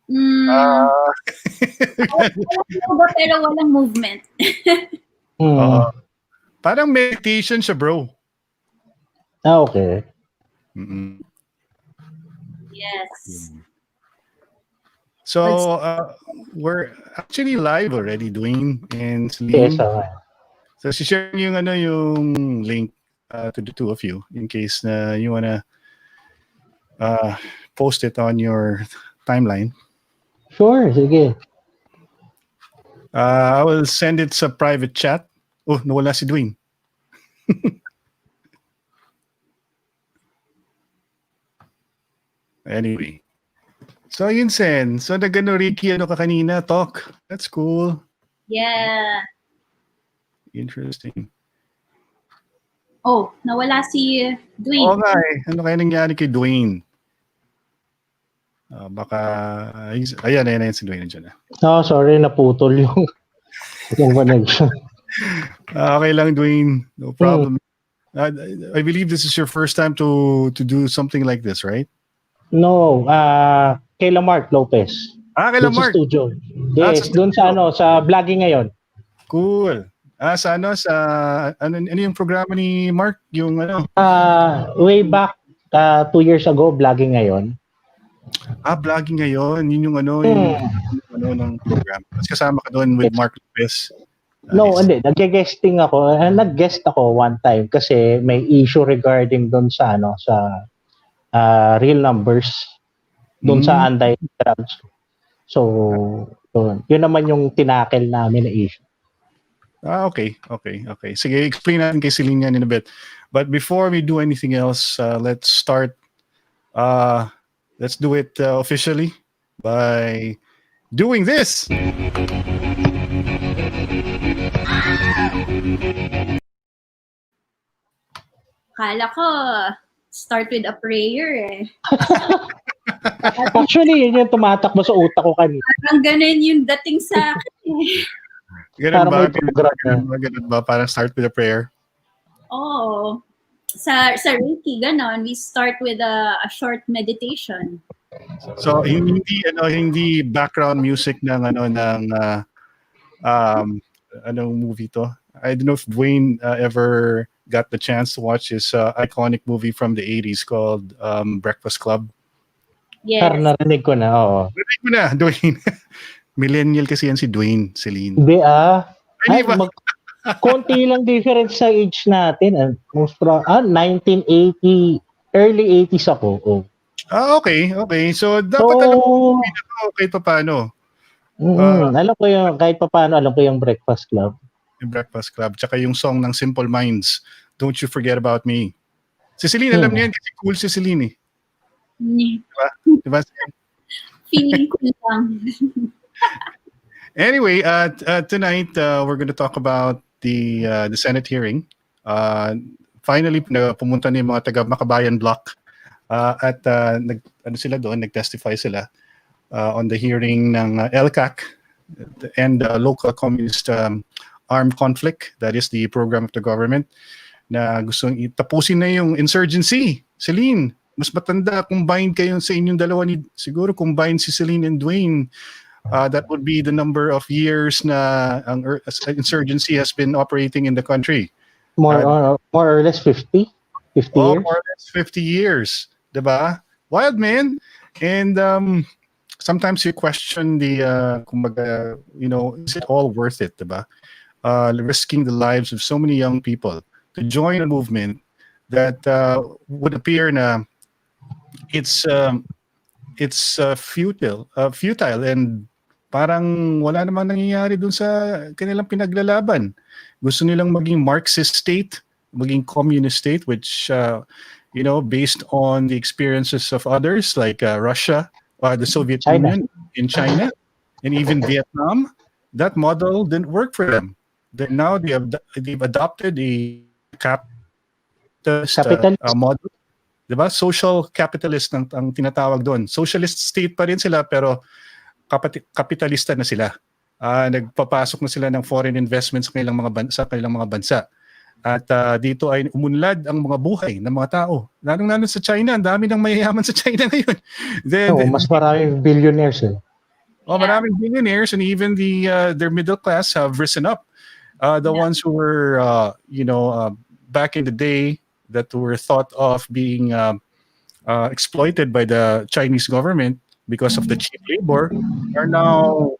Ah, Walang logo pero walang movement. parang meditation siya, bro. Okay. Yes. So, we're actually live already, Dwayne and Celine. Yes, okay. So, share yung yung link to the two of you in case na you wanna post it on your timeline. Sure, sige. I will send it sa private chat. Oh, nawala si Dwayne. Anyway. So, yun, Sen. So, Ricky, ka kanina, talk. That's cool. Yeah. Interesting. Oh, nawala si Dwayne. Oo nga eh. Ano kaya nangyari kay Dwayne? Baka, ayan si Dwayne dyan. Oh, sorry, naputol yung connection. Okay lang, Dwayne. No problem. I believe this is your first time to do something like this, right? No, kay Mark Lopez. Kay Dun Mark. sa studio. Yes, doon sa sa vlogging ngayon. Cool. Sa ano yung programa ni Mark? Yung way back 2 years ago, vlogging ngayon. Vlogging ngayon. Yun yung yung ng program. Mas kasama ka doon with Mark Lopez. No, hindi. Nag-guesting ako. Nag-guest ako one time kasi may issue regarding doon sa sa real numbers doon sa anti-drugs. So, yun naman yung tinakel namin na issue. Okay. Sige, explain natin kay Celine yan in a bit. But before we do anything else, let's start. Let's do it officially by doing this. Kala ko, start with a prayer eh. Actually, yun yung tumatakbo sa utak ko kanina. Parang ganun yung dating sa akin eh. Ganun ba? Parang start with a prayer? Oo. Sa Reiki, ganon. We start with a short meditation. So, hindi background music ng anong movie to? I don't know if Dwayne ever got the chance to watch his iconic movie from the 80s called Breakfast Club. Yes. Narinig ko na, oo. Narinig mo na, Dwayne. Millennial kasi yan si Dwayne, Celine. Hindi konti lang difference sa age natin. 1980, early 80s ako. Oh. Okay. So, dapat alam mo kahit pa paano. Alam ko yung, kahit pa paano, alam ko yung Breakfast Club. Yung Breakfast Club. Tsaka yung song ng Simple Minds, Don't You Forget About Me. Si Celine, alam niya yan kasi cool si Celine eh. Diba? Feeling ko lang. Anyway, tonight we're going to talk about the Senate hearing. Finally, pumunta na yung mga taga Makabayan bloc at nag-testify sila on the hearing ng LCAC and local communist armed conflict. That is the program of the government na gustong tapusin na yung insurgency. Celine, mas matanda, combined kayo sa inyong dalawa siguro combined si Celine and Dwayne. That would be the number of years na ang insurgency has been operating in the country. More or less 50? 50 years? More or less 50 years. Diba? Wild, man. And sometimes you question kumbaga, is it all worth it, diba? Risking the lives of so many young people to join a movement that would appear na it's futile and parang wala namang nangyayari dun sa kanilang pinaglalaban. Gusto nilang maging Marxist state, maging communist state, which based on the experiences of others like Russia or the Soviet Union in China and even Vietnam, that model didn't work for them. Now they've adopted a capitalist model. Diba? Social capitalist ang tinatawag doon. Socialist state pa rin sila pero kapitalista na sila. Nagpapasok na sila ng foreign investments sa kanilang mga bansa. At dito ay umunlad ang mga buhay ng mga tao. Lalong sa China, ang dami ng mayayaman sa China ngayon. Mas maraming billionaires eh. Oh, maraming billionaires and even their middle class have risen up. The ones who were, back in the day that were thought of being exploited by the Chinese government because of the cheap labor are now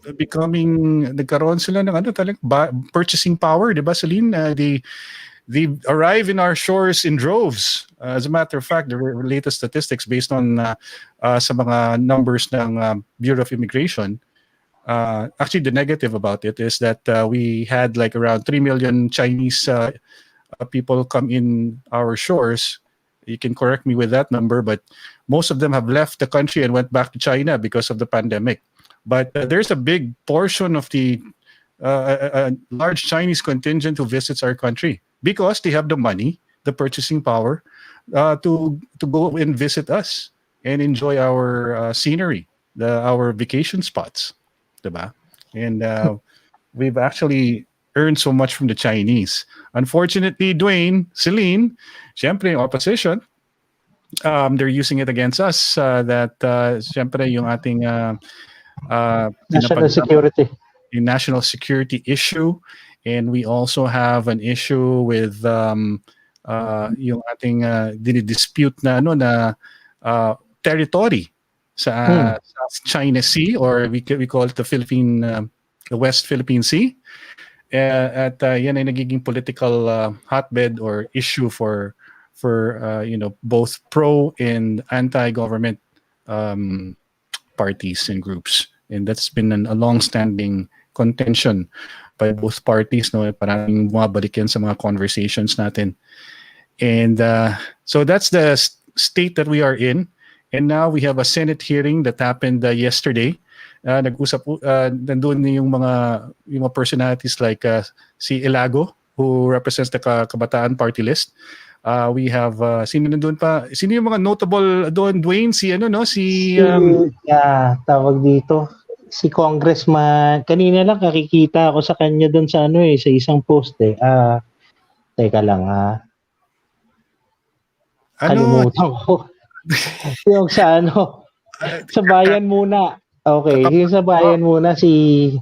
nagkaroon sila ng purchasing power, di ba, Celine? They arrive in our shores in droves. As a matter of fact, the latest statistics based on sa mga numbers ng Bureau of Immigration, actually the negative about it is that we had like around 3 million Chinese people come in our shores. You can correct me with that number, but most of them have left the country and went back to China because of the pandemic. But there's a big portion of the a large Chinese contingent who visits our country because they have the money, the purchasing power, to go and visit us and enjoy our scenery, our vacation spots, diba? And we've actually earned so much from the Chinese. Unfortunately, Dwayne, Celine, syempre, opposition, they're using it against us. That syempre yung ating National security. a national security issue, and we also have an issue with yung ating dinidispute na territory sa China Sea, or we call it the West Philippine Sea. At yan ay nagiging political hotbed or issue for both pro and anti-government parties and groups, and that's been a long-standing contention by both parties. No, parang bumabalik yan sa mga conversations natin, and so that's the state that we are in. And now we have a Senate hearing that happened yesterday. Nag-usap nandun yung mga personalities like si Ilago, who represents the Kabataan Party List. We have sino nandun pa? Sino yung mga notable doon, Dwayne? Tawag dito. Si Congressman, kanina lang nakikita ako sa kanya doon sa sa isang post eh. Teka lang Kalimutan ko. Yung sa sa bayan muna. Okay, yung sa bayan muna si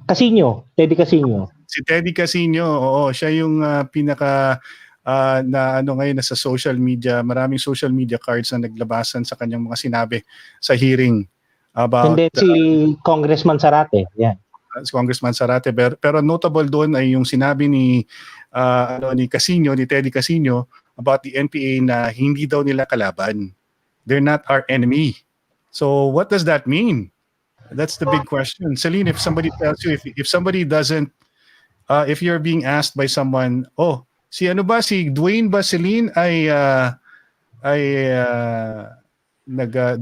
Casino, Teddy Casino. Si Teddy Casino, oo, siya yung pinaka na ngayon nasa social media, maraming social media cards na naglabasan sa kanyang mga sinabi sa hearing about. And then si Congressman Zarate, yan. Si Congressman Zarate, pero notable doon ay yung sinabi ni Teddy Casino about the NPA na hindi daw nila kalaban. They're not our enemy. So what does that mean? That's the big question. Celine, if somebody tells you, if somebody doesn't, if you're being asked by someone, si Dwayne ba, Celine,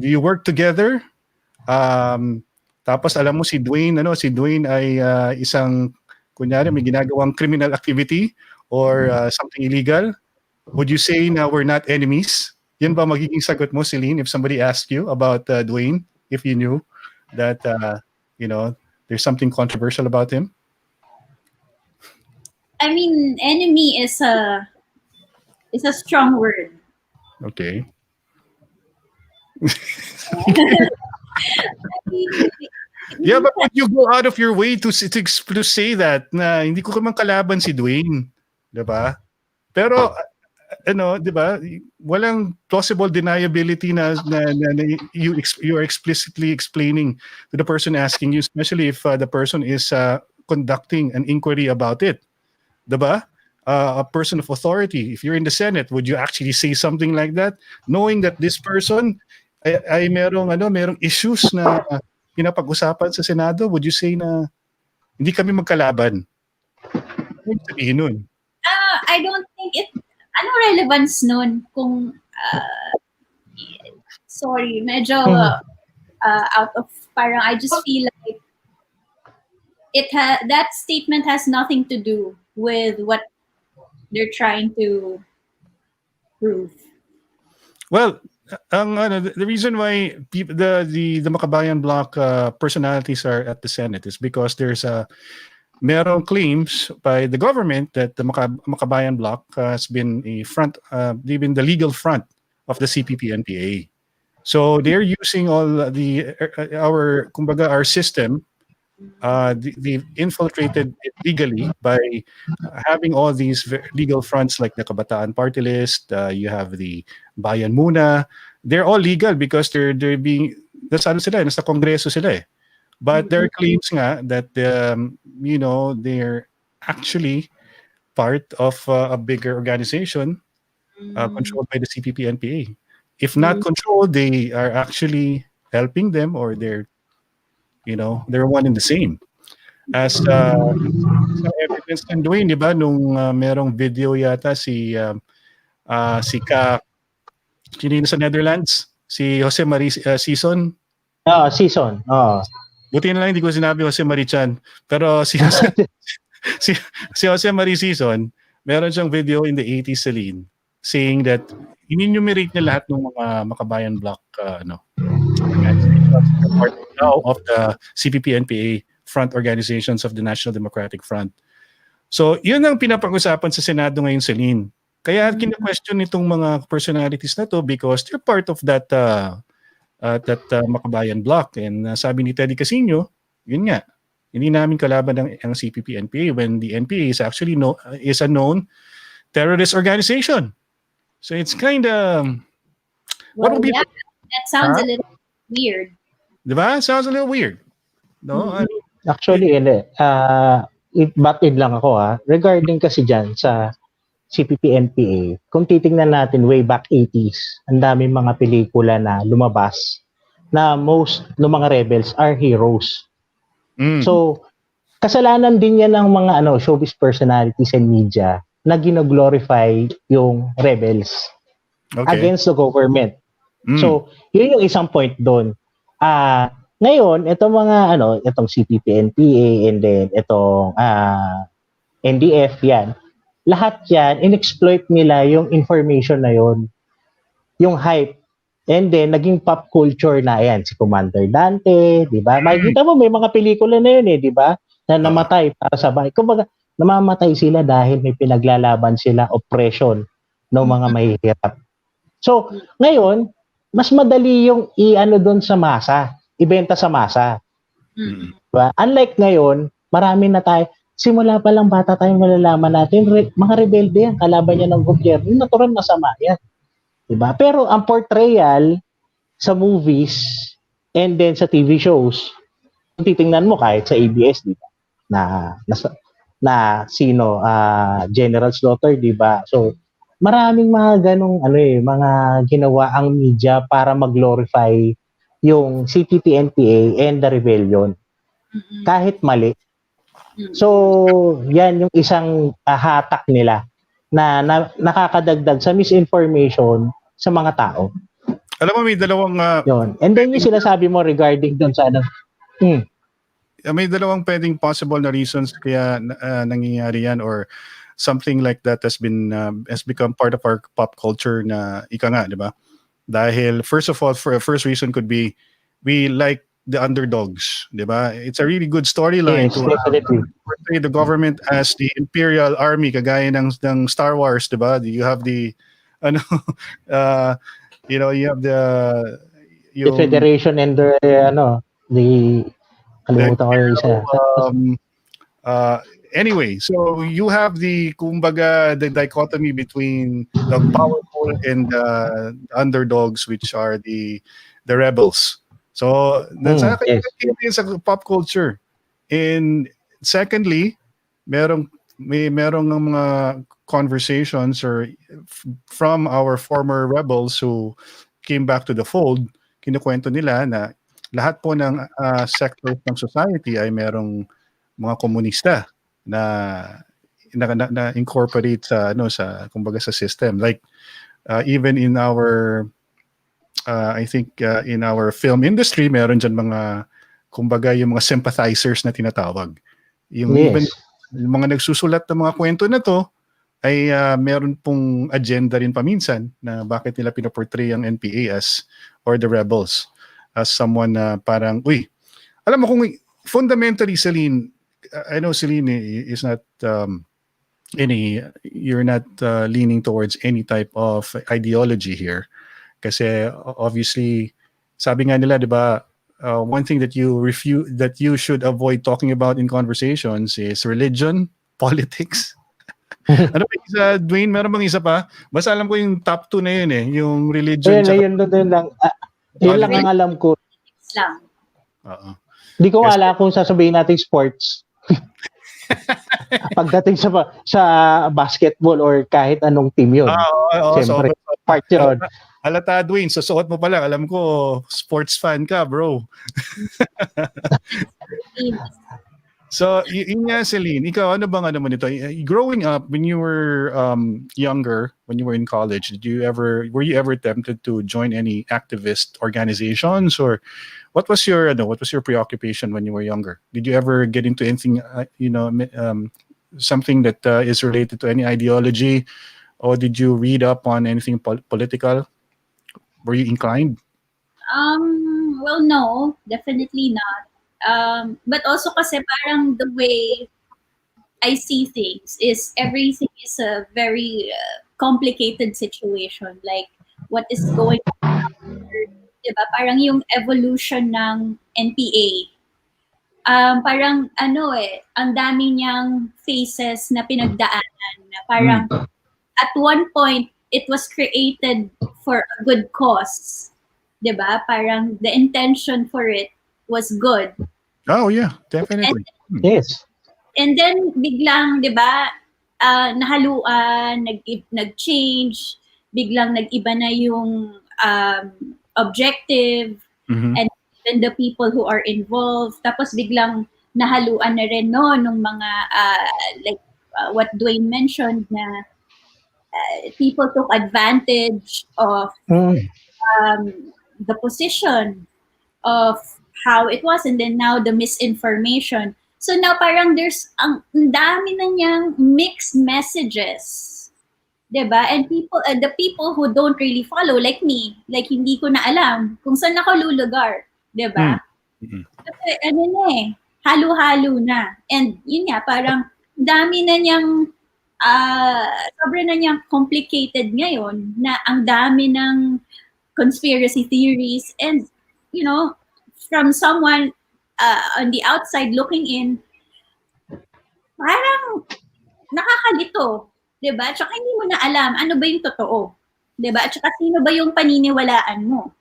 do you work together? Tapos alam mo si Dwayne ay isang, kunyari, may ginagawang criminal activity or something illegal. Would you say na we're not enemies? Yan ba magiging sagot mo, Celine, if somebody asked you about Dwayne, if you knew that there's something controversial about him? I mean, enemy is a strong word. Okay. Yeah, but would you go out of your way to say that na hindi ko naman kalaban si Dwayne, 'di ba? Pero di ba? Walang plausible deniability na you are explicitly explaining to the person asking you, especially if the person is conducting an inquiry about it. Di ba? A person of authority. If you're in the Senate, would you actually say something like that, knowing that this person ay merong issues na pinapag-usapan sa Senado? Would you say na hindi kami magkalaban? Ano yung sabihin nun? I don't think ano relevance nun kung sorry, medyo out of, parang I just feel like that statement has nothing to do with what they're trying to prove. Well, the reason why the Makabayan bloc personalities are at the Senate is because there's merong claims by the government that the Makabayan bloc has been they've been the legal front of the CPP-NPA. So they're using all our system. They've infiltrated it legally by having all these legal fronts like the Kabataan Party List. You have the Bayan Muna. They're all legal because they're being nasa sila, nasa Kongreso sila eh. But there are claims nga that they're actually part of a bigger organization controlled by the CPP-NPA. If not controlled, they are actually helping them, or they're one and the same. As sa evidence ng Dwayne, di ba, nung merong video yata si sino sa Netherlands? Si Jose Marie Sison. Season. Buti na lang hindi ko sinabi Jose Marie Chan. Pero si Jose Marie Sison, meron siyang video in the 80s, Celine, saying that in-enumerate niya lahat ng mga Makabayan bloc organizations that are part now of the CPP-NPA front organizations of the National Democratic Front. So, yun ang pinapag-usapan sa Senado ngayon, Celine. Kaya kina-question itong mga personalities na to because they're part of that Makabayan bloc. And sabi ni Teddy Casino, yun nga, hindi namin kalaban ang CPP-NPA when the NPA is actually is a known terrorist organization. So it's kind of... that sounds a little weird. Diba? Sounds a little weird. No? Actually, batid lang ako regarding kasi dyan sa CPP-NPA, kung titingnan natin way back 80s, ang daming mga pelikula na lumabas na most ng mga rebels are heroes. So, kasalanan din yan ng mga showbiz personalities and media na gino-glorify yung rebels against the government. So, yun yung isang point doon. Ngayon, itong mga itong CPP-NPA and then itong NDF yan, lahat yan, in-exploit nila yung information na yon, yung hype. And then, naging pop culture na yan. Si Commander Dante, di ba? Makikita mo, may mga pelikula na yun di ba? Na namatay para sa bahay. Kumbaga, namamatay sila dahil may pinaglalaban sila, oppression ng mga mahihirap. So, ngayon, mas madali yung doon sa masa, ibenta sa masa. Diba? Unlike ngayon, marami na tayo, simula pa lang bata tayong malalaman natin, mga rebelde yan, kalaban niya ng gobyerno, natural masama yan. Diba? Pero ang portrayal sa movies and then sa TV shows, kung titingnan mo kahit sa ABS, diba? Na sino, General Slaughter, diba? So, maraming mga ganong mga ginawa ang media para mag-glorify yung CPP-NPA and the rebellion. Kahit mali. So, yan yung isang hatak nila na nakakadagdag sa misinformation sa mga tao. Alam mo, may dalawang... yun. And then yung sinasabi mo regarding dun sa may dalawang pwedeng possible na reasons kaya nangyayari yan, or something like that has become part of our pop culture na ika nga, di ba? Dahil, first of all, first reason could be, we like the underdogs, di ba? It's a really good storyline to portray the government as the imperial army, kagaya ng Star Wars, di ba? You have the, you have the Federation and the kalimutan ko yung isa. Anyway, so you have the dichotomy between the powerful and the underdogs, which are the rebels. So that's sa pop culture. And secondly, merong mga conversations from our former rebels who came back to the fold. Kinukwento nila na lahat po ng sectors ng society ay merong mga komunista na incorporate sa kumbaga sa system, like even in our I think in our film industry meron diyan mga kumbaga yung mga sympathizers na tinatawag, yung even yung mga nagsusulat ng mga kwento na to ay meron pong agenda rin paminsan na bakit nila pinoportray ang NPA or the rebels as someone na parang alam mo kung fundamentally, Celine, I know Celine is not you're not leaning towards any type of ideology here. Kasi obviously, sabi nga nila, di ba, one thing that you should avoid talking about in conversations is religion, politics. Ano pa isa, Dwayne? Meron bang isa pa? Basta alam ko yung top 2 na yun eh. Yung religion tsaka Yun lang. Yun lang ang alam ko. Islam. Oo. Hindi ko Yes. alam kung sasabihin natin sports. Pagdating sa basketball or kahit anong team yun. Oo. Siyempre, So, part yun. halata, Dwayne, sa suot mo pa lang, alam ko, sports fan ka, bro. So, yun nga, Celine, ikaw, ano bang ano mo nito? Growing up, when you were younger, when you were in college, were you ever tempted to join any activist organizations, or what was your preoccupation when you were younger? Did you ever get into anything, something that is related to any ideology, or did you read up on anything political? Were you inclined? Well, no, definitely not. But also kasi parang the way I see things is everything is a very complicated situation. Like what is going on, diba? Parang yung evolution ng NPA. Parang ang dami niyang phases na pinagdaanan na parang at one point it was created for a good cause. Diba? Parang the intention for it was good. Oh yeah, definitely. Yes. And then biglang, 'di ba, nahaluan, nag-change, biglang nag-iba na yung objective and even the people who are involved. Tapos biglang nahaluan na rin nung mga what Dwayne mentioned na people took advantage of the position of how it was, and then now the misinformation. So now parang there's ang dami na niyang mixed messages, 'di ba? And the people who don't really follow, like me, like hindi ko na alam kung saan ako lulugar, 'di ba? Kasi halo-halo na. And yun nga, parang dami na niyang sobrang na niyang complicated ngayon na ang dami ng conspiracy theories, and from someone on the outside looking in, parang nakakalito, 'di ba? Tsaka hindi mo na alam ano ba yung totoo, 'di ba? Tsaka sino ba yung paniniwalaan mo?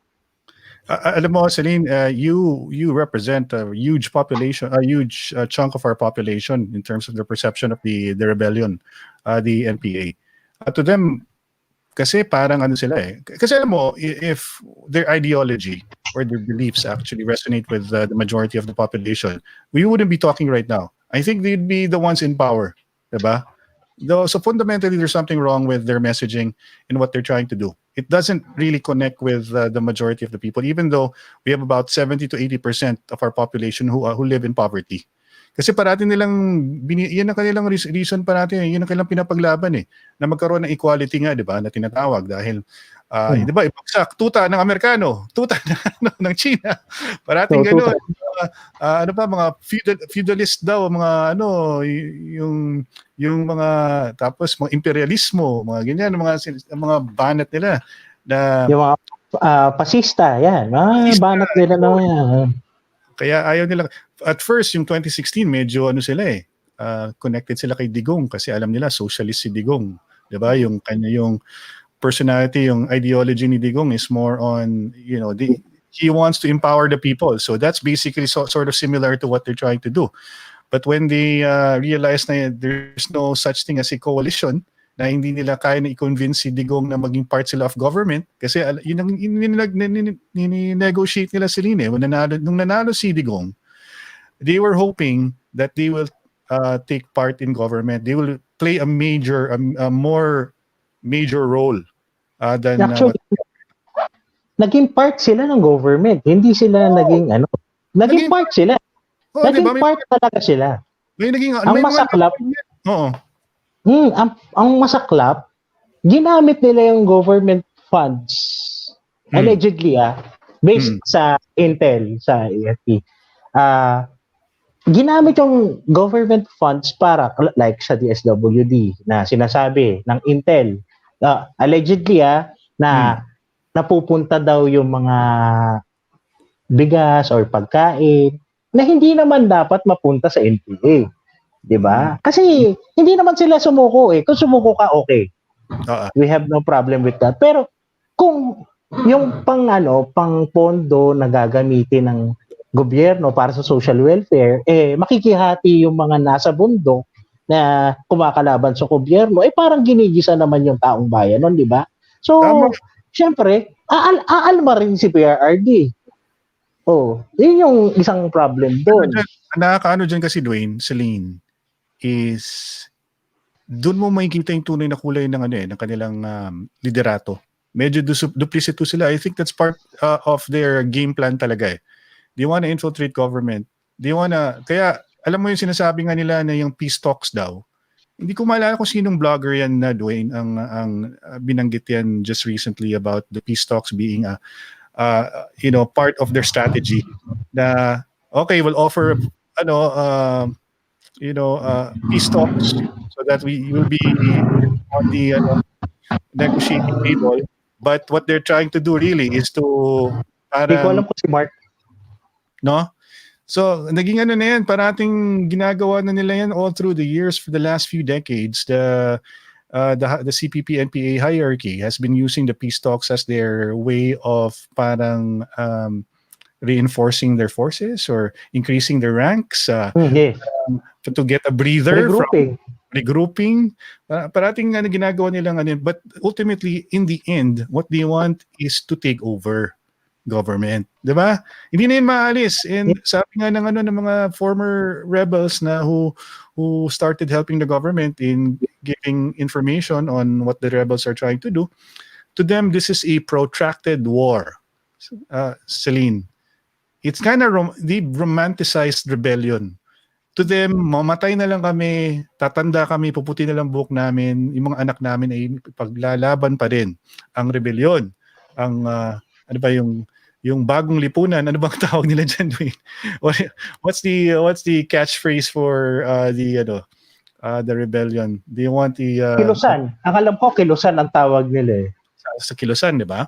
Alam mo, Celine, you represent a huge population, a huge chunk of our population in terms of the perception of the rebellion, the NPA. To them, kasi parang ano sila eh. Kasi alam mo, if their ideology or their beliefs actually resonate with the majority of the population, we wouldn't be talking right now. I think they'd be the ones in power, diba? So fundamentally, there's something wrong with their messaging and what they're trying to do. It doesn't really connect with the majority of the people, even though we have about 70 to 80% of our population who live in poverty. Kasi parati nilang, yan ang kanilang reason parati, yun ang kanilang pinapaglaban eh, na magkaroon ng equality nga, di ba, na tinatawag dahil, di ba, ibagsak, tuta ng Amerikano, tuta ng China, parating gano'n. Mga feudalist daw, mga yung mga, tapos mga imperialismo, mga ganyan, mga banat nila. Na, yung mga pasista, yan, banat nila na yan. Kaya ayaw nila. At first, yung 2016, medyo connected sila kay Digong kasi alam nila socialist si Digong. Diba? Yung personality, yung ideology ni Digong is more on, he wants to empower the people. So that's basically sort of similar to what they're trying to do. But when they realize na there's no such thing as a coalition, na hindi nila kaya na i-convince si Digong na maging part sila of government kasi yun ang negotiate nila sila nung nanalo si Digong, they were hoping that they will take part in government. They will play a more major role than actually, naging part sila ng government. Hindi sila naging part sila. Naging part talaga sila. Ang masaklap, ang masaklap, ginamit nila yung government funds, allegedly, based sa intel, sa AFP. Ginamit yung government funds para, like sa DSWD, na sinasabi ng intel, allegedly, na napupunta daw yung mga bigas or pagkain na hindi naman dapat mapunta sa NPA. 'Di ba? Kasi hindi naman sila sumuko eh. Kung sumuko ka, okay. We have no problem with that. Pero kung yung pang pondo na gagamitin ng gobyerno para sa social welfare, makikihati yung mga nasa bundok na kumakalaban sa gobyerno, parang ginigisa naman yung taong bayan nun, di ba? So, syempre, aalma rin si PRRD. Yun yung isang problem doon. Nakakaano dyan kasi, Dwayne, Celine, is doon mo makikita yung tunay na kulay ng ng kanilang liderato. Medyo duplicitous sila. I think that's part of their game plan talaga eh. They want to infiltrate government. Kaya alam mo yung sinasabi nga nila na yung peace talks daw. Hindi ko maalala kung sinong vlogger yan na Dwayne ang binanggit yan just recently about the peace talks being part of their strategy. Na okay, we'll offer peace talks so that we will be on the negotiating table. But what they're trying to do really is to Hindi ko alam kung si Mark. No? So, naging na yan, parating ginagawa na nila yan all through the years for the last few decades. The CPP-NPA hierarchy has been using the peace talks as their way of parang reinforcing their forces or increasing their ranks to get a breather from regrouping. Parating nga na ginagawa nilang but ultimately, in the end, what they want is to take over government, 'di ba? Hindi na yun maalis. And sabi nga ng mga former rebels na who started helping the government in giving information on what the rebels are trying to do, to them this is a protracted war. Celine, it's kind of they romanticized rebellion. To them, mamatay na lang kami, tatanda kami, puputi na lang buhok namin, yung mga anak namin ay paglalaban pa rin ang rebellion. Ang yung bagong lipunan, ano bang tawag nila dyan, Dwayne? What's the catchphrase for the rebellion? Do you want the Kilusan. Ang alam ko, kilusan ang tawag nila eh. Sa kilusan, di ba?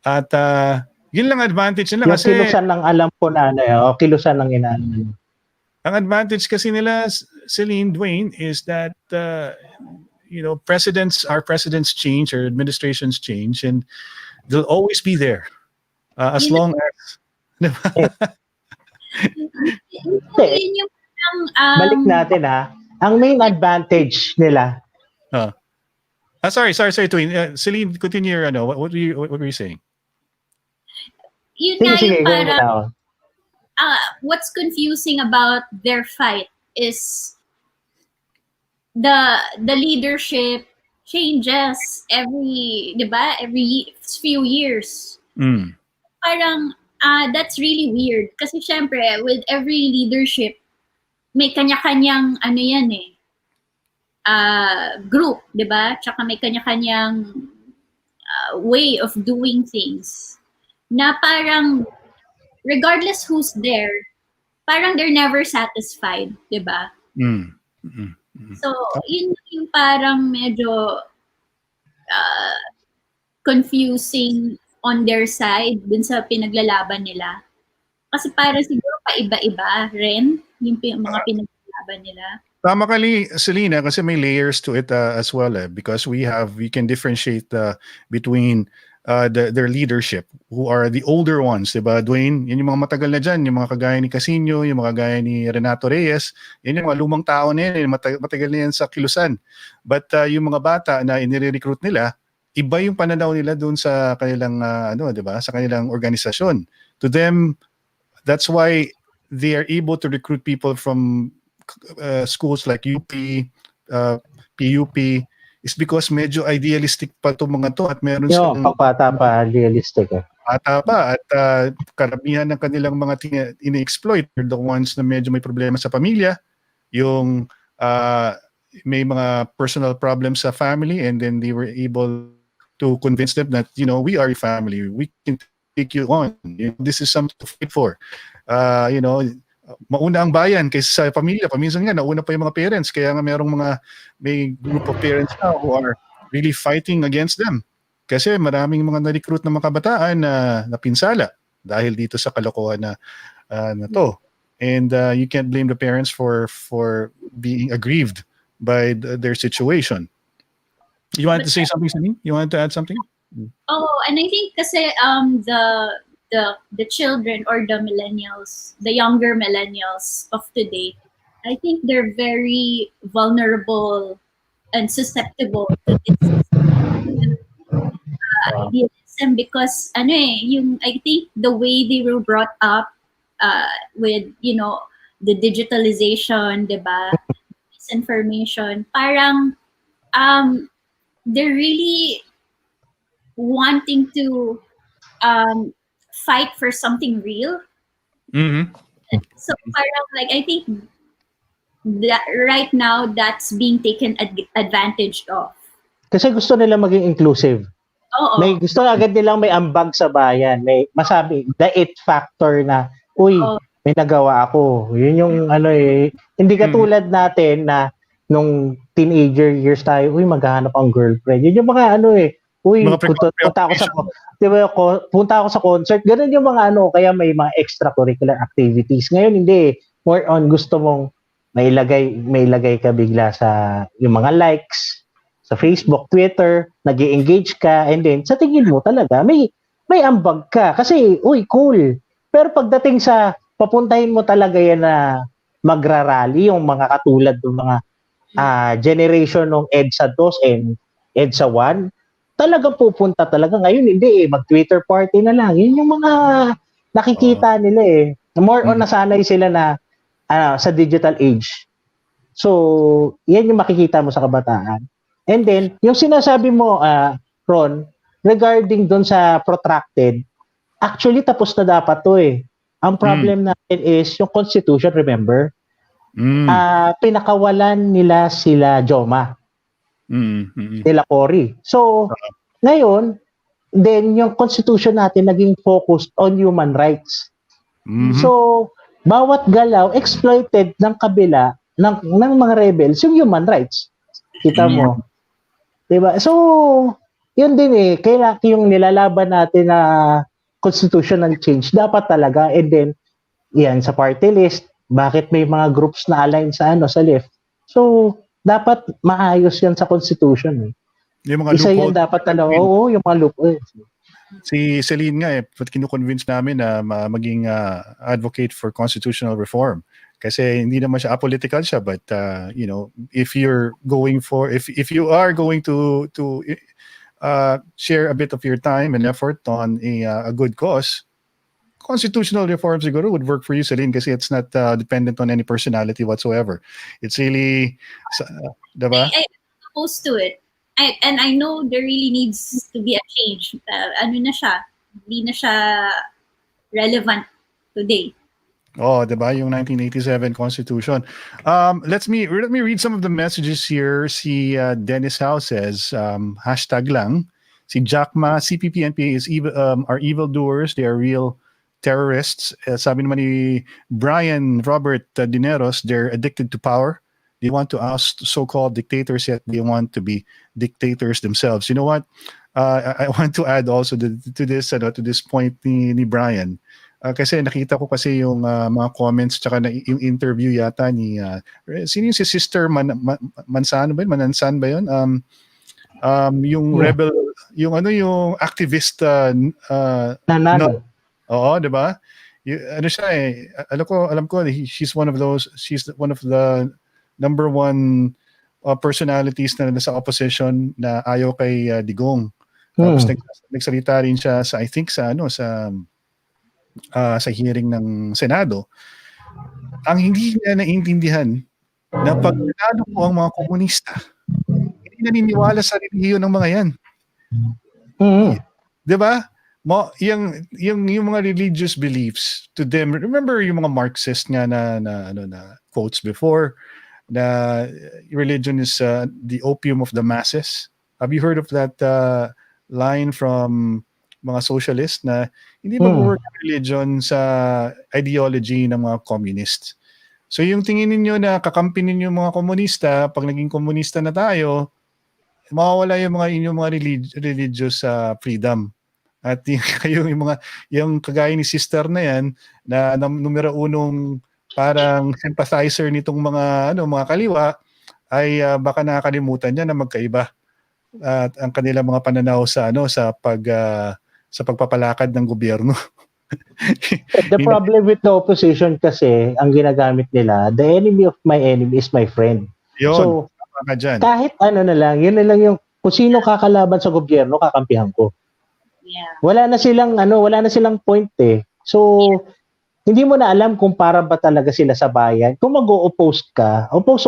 At yun lang advantage nila yung kasi kilusan ng alam ko na kilusan ng inaano. Ang advantage kasi nila, Celine, Dwayne, is that our presidents change, our administrations change, and they'll always be there. As long as balik natin ang main advantage nila. Sorry, Dwayne. Celine, continue your what were you saying? Yun nga yung parang what's confusing about their fight is the leadership changes every few years. Parang that's really weird kasi syempre with every leadership may kanya-kanyang group, 'di ba? Tsaka may kanya-kanyang way of doing things na parang regardless who's there, parang they're never satisfied, 'di ba? So, yun yung parang medyo confusing on their side dun sa pinaglalaban nila. Kasi parang siguro paiba-iba rin yung mga pinaglalaban nila. Tama ka, Selena, kasi may layers to it as well because we can differentiate between their leadership, who are the older ones, diba, Dwayne? Yan yung mga matagal na dyan, yung mga kagaya ni Casino, yung mga kagaya ni Renato Reyes, yan yung mga lumang tao na yan, matagal na yan sa kilusan. But yung mga bata na inire-recruit nila, iba yung pananaw nila doon sa kanilang, diba, sa kanilang organisasyon. To them, that's why they are able to recruit people from schools like UP, PUP, is because medyo idealistic pa itong mga to at meron silang bata pa idealistic bata pa at karamihan ng kanilang mga ini-exploit are the ones na medyo may problema sa pamilya, yung may mga personal problems sa family, and then they were able to convince them that we are a family, we can take you on, this is something to fight for, mauna ang bayan kaysa sa pamilya. Paminsan nga, nauna pa yung mga parents. Kaya nga may group of parents now who are really fighting against them. Kasi maraming mga na-recruit na mga kabataan na napinsala. dahil dito sa kalokohan na to. And you can't blame the parents for being aggrieved by their situation. You wanted to say something, Celine? You wanted to add something? Oh, and I think kasi the children or the millennials, the younger millennials of today, I think they're very vulnerable and susceptible to this idealism because I think the way they were brought up with the digitalization, 'di ba? Misinformation, parang they're really wanting to fight for something real. Mm-hmm. So parang like I think that right now that's being taken advantage of. Kasi gusto nila maging inclusive. Oo. May gusto agad nilang may ambag sa bayan. May masabi, the it factor na, uy, may nagawa ako. Yun yung hindi katulad natin na nung teenager years tayo, uy, maghahanap ang girlfriend. Yun yung mga uy, punta ako sa concert. Ganun yung mga kaya may mga extracurricular activities. Ngayon hindi, more on gusto mong may ilagay ka bigla sa yung mga likes sa Facebook, Twitter, nag-engage ka, and then sa tingin mo talaga may ambag ka kasi uy, cool. Pero pagdating sa papuntahin mo talaga yan na magrarally yung mga katulad ng mga generation ng EDSA 2 and EDSA 1, talagang pupunta talaga. Ngayon hindi mag-Twitter party na lang. Yun yung mga nakikita nila More on nasanay sila na sa digital age. So, yan yung makikita mo sa kabataan. And then, yung sinasabi mo, Ron, regarding doon sa protracted, actually tapos na dapat to Ang problem natin is yung Constitution, remember? Pinakawalan nila sila Joma. Nila Cory. So, ngayon, then yung Constitution natin naging focused on human rights. So, bawat galaw exploited ng kabila ng mga rebels yung human rights. Kita mo? Diba? So, yun din kailangan yung nilalaban natin na constitutional change dapat talaga, and then yan sa party list, bakit may mga groups na align sa sa left? So, dapat maayos yan sa constitution Yung mga isa yan dapat yung mga loophole. Si Celine nga kinukonvince namin na maging advocate for constitutional reform. Kasi hindi naman siya apolitical siya, but if you're going for if you are going to share a bit of your time and effort on a good cause, constitutional reform siguro would work for you, Celine, kasi it's not dependent on any personality whatsoever. It's really diba? I'm opposed to it. And I know there really needs to be a change. Na siya, hindi na siya relevant today. Oh, diba? Yung 1987 Constitution. Let me read some of the messages here. Si Dennis Howe says, hashtag lang. Si Jackma, CPP, NPA are evildoers. They are real terrorists. Sabi naman ni Brian Robert Dineros, they're addicted to power. They want to oust so-called dictators, yet they want to be dictators themselves. You know what? I want to add also to this point ni Brian. Kasi nakita ko kasi yung mga comments tsaka yung interview yata ni sino yung si Sister Mansano ba yun? Manansan ba yun? Yung rebel, yung activist Nanalo. Oo, 'di ba? Siya alam ko she's one of the number one personalities na nasa opposition na ayaw kay Digong. Tapos nagsalita rin siya sa I think sa sa hearing ng Senado. Ang hindi niya naiintindihan na pag nanalo po ang mga komunista, hindi naniniwala sa relihiyon ng mga yan. 'Di ba? Yung mga religious beliefs to them, remember yung mga Marxist nga na quotes before na religion is the opium of the masses. Have you heard of that line from mga socialist na hindi mag-work religion sa ideology ng mga communist? So yung tingin ninyo na kakampi ninyo mga komunista, pag naging komunista na tayo, mawawala yung mga inyong mga religious freedom. At yung mga yung kagaya ni sister na yan na numero unong parang sympathizer nitong mga kaliwa ay baka nakakalimutan niya na magkaiba at ang kanilang mga pananaw sa sa pagpapalakad ng gobyerno. The problem with the opposition kasi, ang ginagamit nila, the enemy of my enemy is my friend. Yun, So, tama ka dyan. kahit ano na lang, yun na lang yung, kung sino kakalaban sa gobyerno, kakampihan ko. Yeah. Wala na silang point eh. So, hindi mo na alam kung para ba talaga sila sa bayan. Kung mag-o-oppose ka, oppose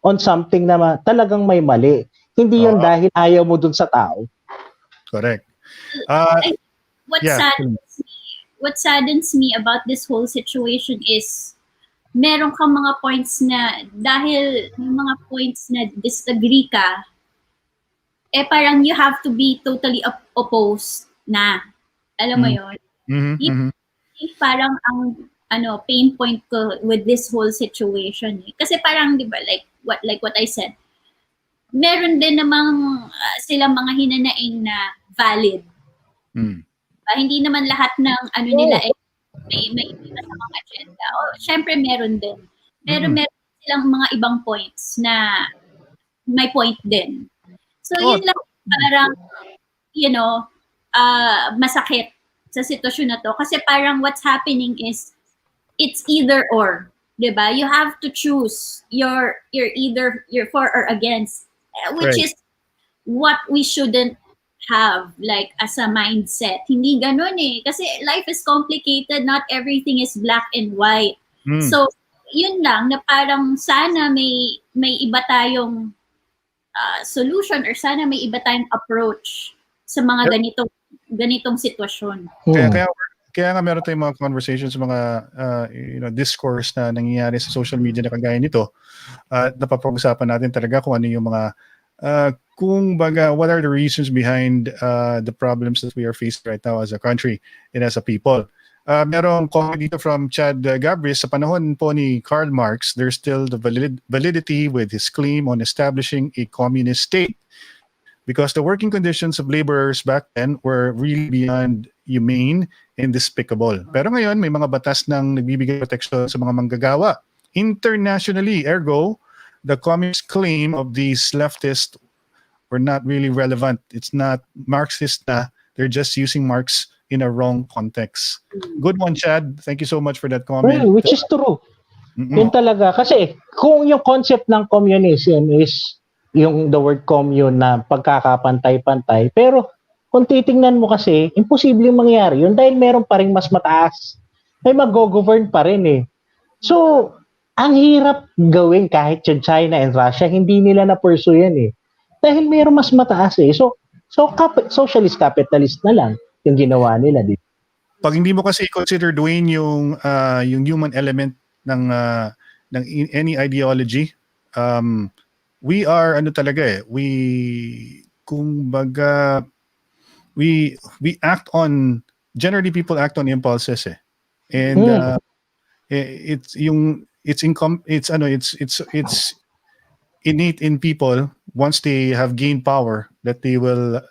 on something na talagang may mali. Hindi yun dahil ayaw mo dun sa tao. Correct. What saddens me about this whole situation is meron kang mga points na dahil may mga points na disagree ka, parang you have to be totally opposed na. Alam mo yun? Yun parang ang pain point ko with this whole situation. Kasi parang, di ba, like what I said, meron din namang silang mga hinanaing na valid. Hindi naman lahat ng nila may masamang agenda. Syempre meron din. Pero meron silang mga ibang points na may point din. So yun lang parang masakit sa sitwasyon na to kasi parang what's happening is it's either or, 'di ba? You have to choose you're for or against, which is what we shouldn't have like as a mindset. Hindi ganun eh. Kasi life is complicated. Not everything is black and white. So, yun lang na parang sana may iba tayong solution or sana may iba tayong approach sa mga ganitong sitwasyon. Kaya nga meron tayong mga conversations, mga discourse na nangyayari sa social media na kagaya nito. Napapag-usapan natin talaga kung ano yung mga what are the reasons behind the problems that we are facing right now as a country and as a people. Merong comment dito from Chad Gabris, sa panahon po ni Karl Marx, there's still the validity with his claim on establishing a communist state because the working conditions of laborers back then were really beyond humane and despicable. Pero ngayon, may mga batas nang nagbibigay proteksyon sa mga manggagawa. Internationally, ergo, the communist claim of these leftists were not really relevant. It's not Marxist na. They're just using Marx in a wrong context. Good one, Chad. Thank you so much for that comment. Well, which is true. Yun talaga. Kasi kung yung concept ng communism is yung the word commune na pagkakapantay-pantay, pero kung titingnan mo kasi, imposibleng mangyari yun dahil meron pa rin mas mataas. May mag-govern pa rin eh. So, ang hirap gawin kahit yung China and Russia, hindi nila na-pursue yan eh. Dahil mayroon mas mataas eh. So socialist capitalist na lang yung ginawa nila dito. Pag hindi mo kasi consider, Dwayne, yung human element ng any ideology, we are talaga eh. Generally people act on impulses eh. And it's innate in people once they have gained power that they will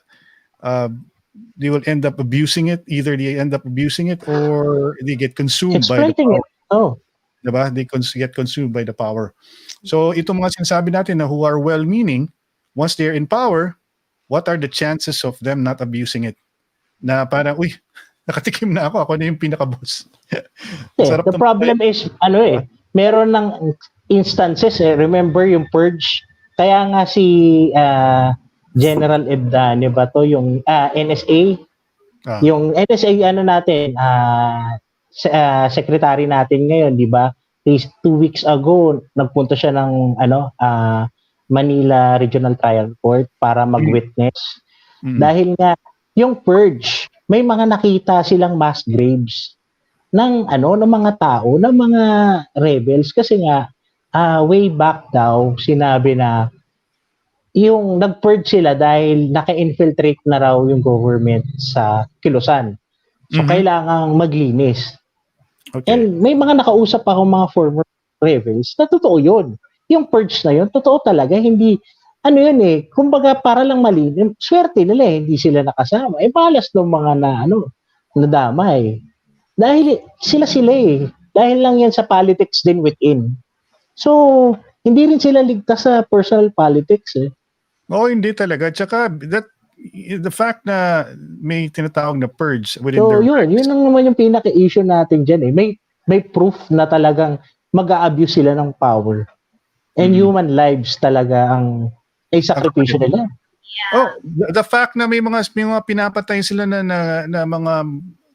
end up abusing it. Either they end up abusing it or they get consumed by the power. Diba? They get consumed by the power. So itong mga sinasabi natin na who are well-meaning, once they're in power, what are the chances of them not abusing it? Na parang, nakatikim na ako na yung pinaka-boss. The problem is, meron ng instances remember yung purge, kaya nga si General Ebdane ba to yung NSA yung NSA natin secretary natin ngayon, di ba, 2 weeks ago nagpunta siya ng Manila Regional Trial Court para mag-witness dahil nga yung purge, may mga nakita silang mass graves ng mga tao, ng mga rebels kasi nga way back daw, sinabi na yung nag-purge sila dahil naka-infiltrate na raw yung government sa kilusan. So, kailangang maglinis. Okay. And may mga nakausap akong mga former rebels na totoo yun. Yung purge na yun, totoo talaga. Hindi, ano yun kumbaga para lang mali, swerte nila hindi sila nakasama. Malas ng mga nadamay. Dahil sila dahil lang yan sa politics din within. So, hindi rin sila ligtas sa personal politics Oo, hindi talaga. Tsaka the fact na may tinatawag na purge within So, their yun lang naman yung pinaka-issue natin dyan May proof na talagang mag-a-abuse sila ng power. And human lives talaga ang sakripisyo nila. Oh, the fact na may mga pinapatay sila na mga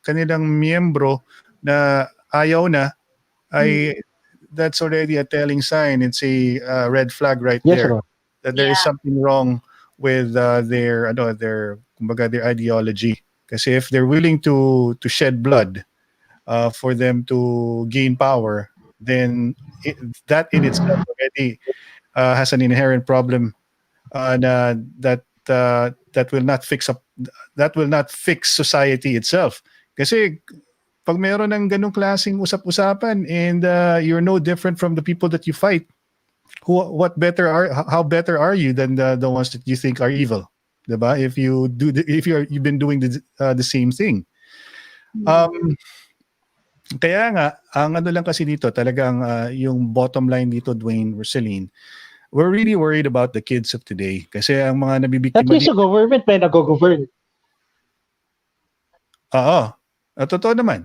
kanilang miyembro na ayaw na ay that's already a telling sign. It's a red flag right Yes, there sir. that there is something wrong with their kumbaga their ideology. Kasi if they're willing to shed blood for them to gain power, then that in itself already has an inherent problem that will not fix society itself. Kasi pag meron ng ganung klaseng usap-usapan and you're no different from the people that you fight, how better are you than the ones that you think are evil, diba? If you've been doing the same thing. Kaya nga ang ano lang kasi dito talagang yung bottom line dito, Dwayne, Rosaline, we're really worried about the kids of today kasi ang mga At nabibiktima least sa government may nag-govern. Oo. Totoo naman.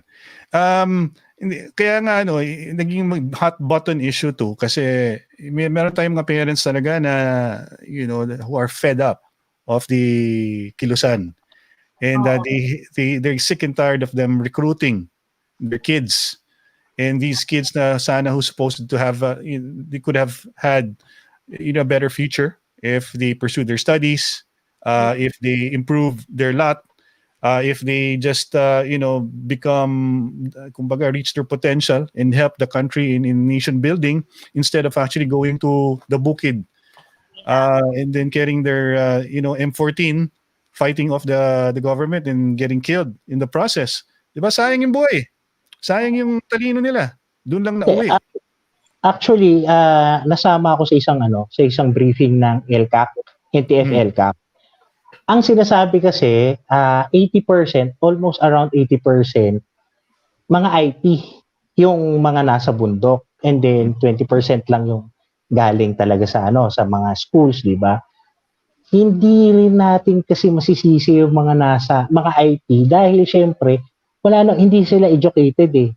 Kaya nga naging hot button issue to kasi meron tayong mga parents talaga na who are fed up of the kilusan. And they're sick and tired of them recruiting their kids. And these kids na sana who's supposed to have they could have had a better future if they pursue their studies, if they improve their lot, if they just become kumbaga reach their potential and help the country in nation building instead of actually going to the bukid and then carrying their M14 fighting off the government and getting killed in the process. Diba sayang yung buhay, sayang yung talino nila, doon lang nauwi. Actually, nasama ako sa isang briefing ng LCAC, NTF LCAC. Ang sinasabi kasi 80%, almost around 80%, mga IT yung mga nasa bundok, and then 20% lang yung galing talaga sa sa mga schools, di ba? Hindi rin natin kasi masisisi yung mga IT dahil syempre hindi sila educated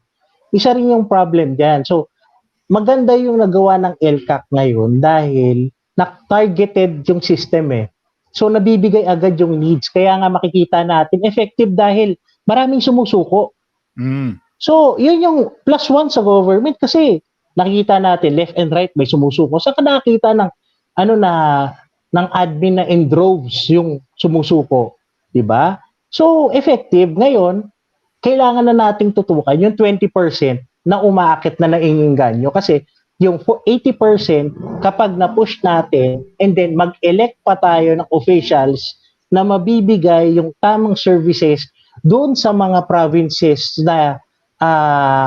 Isa rin yung problem diyan. So maganda yung nagawa ng LCAC ngayon dahil na-targeted yung system So nabibigay agad yung needs. Kaya nga makikita natin effective dahil maraming sumusuko. So yun yung plus one sa government kasi nakikita natin left and right may sumusuko. Saka nakikita ng ng admin na in droves yung sumusuko, 'di ba? So effective ngayon, kailangan na nating tutukan yung 20% na umaakit na naiinganyo kasi yung 80% kapag na-push natin and then mag-elect pa tayo ng officials na mabibigay yung tamang services doon sa mga provinces na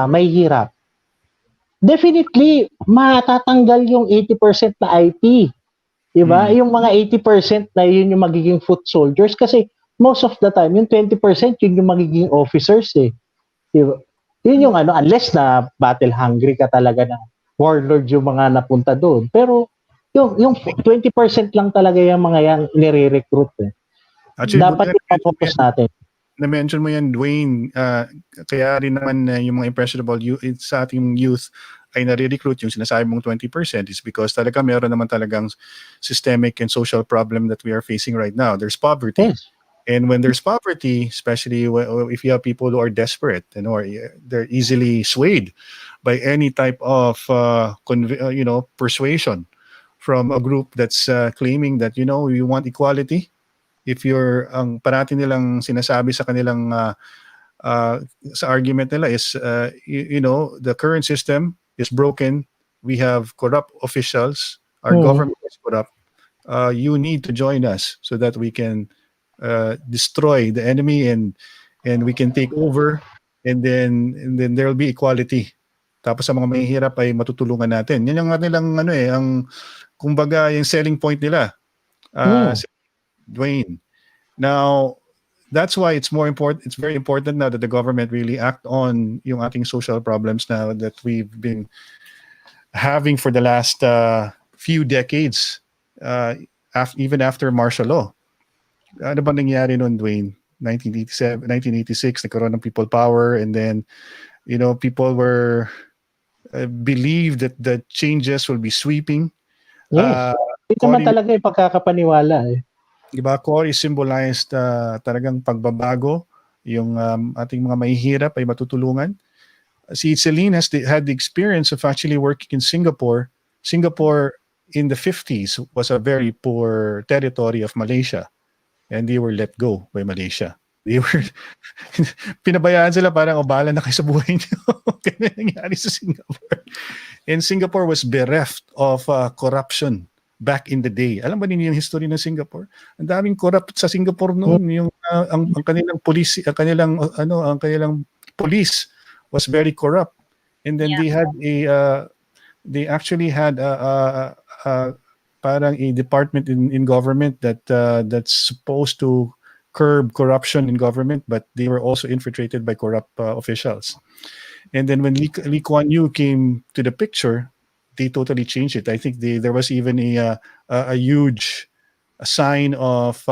may hirap. Definitely, matatanggal yung 80% na IT. Diba? Yung mga 80% na yun yung magiging foot soldiers kasi most of the time, yung 20% yun yung magiging officers Diba? Yun yung unless na battle hungry ka talaga na warlord yung mga napunta doon. Pero yung 20% lang talaga yung mga yan nire-recruit Actually, dapat i-focus natin. Na-mention mo yan, Dwayne, kaya rin naman yung mga impressionable sa ating youth ay nare-recruit yung sinasabi mong 20% is because talaga meron naman talagang systemic and social problem that we are facing right now. There's poverty. Yes. And when there's poverty, especially if you have people who are desperate and or they're easily swayed by any type of persuasion from a group that's claiming that you want equality. If you're ang parati nilang sinasabi sa kanilang sa argument nila is the current system is broken. We have corrupt officials. Our government is corrupt. You need to join us so that we can destroy the enemy and we can take over and then there will be equality. Tapos sa mga mahihirap ay matutulungan natin. Yan yung nilang ang kumbaga yung selling point nila. si Dwayne. Now, that's why it's more important. It's very important now that the government really act on yung ating social problems now that we've been having for the last few decades, even after martial law. Ano ba nangyari noon, Dwayne? 1987, 1986, nagkaroon ng people power, and then, people were believed that the changes will be sweeping. Yes. Ito naman talaga yung pagkakapaniwala eh. Diba, Cory symbolized talagang pagbabago. Yung ating mga mahihirap ay matutulungan. Si Celine had the experience of actually working in Singapore. Singapore in the 50s was a very poor territory of Malaysia, and they were let go by Malaysia. They were pinabayaan sila, parang bahala na kayo sa buhay niyo. Ganyan nangyari sa Singapore. And Singapore was bereft of corruption back in the day. Alam ba niyo yung history ng Singapore? Ang daming corrupt sa Singapore noon. Yung ang kanilang police, ang kanilang police was very corrupt. And then they actually had parang a department in government that's supposed to curb corruption in government, but they were also infiltrated by corrupt officials. And then when Lee Kuan Yew came to the picture, they totally changed it. I think there was even a huge sign of,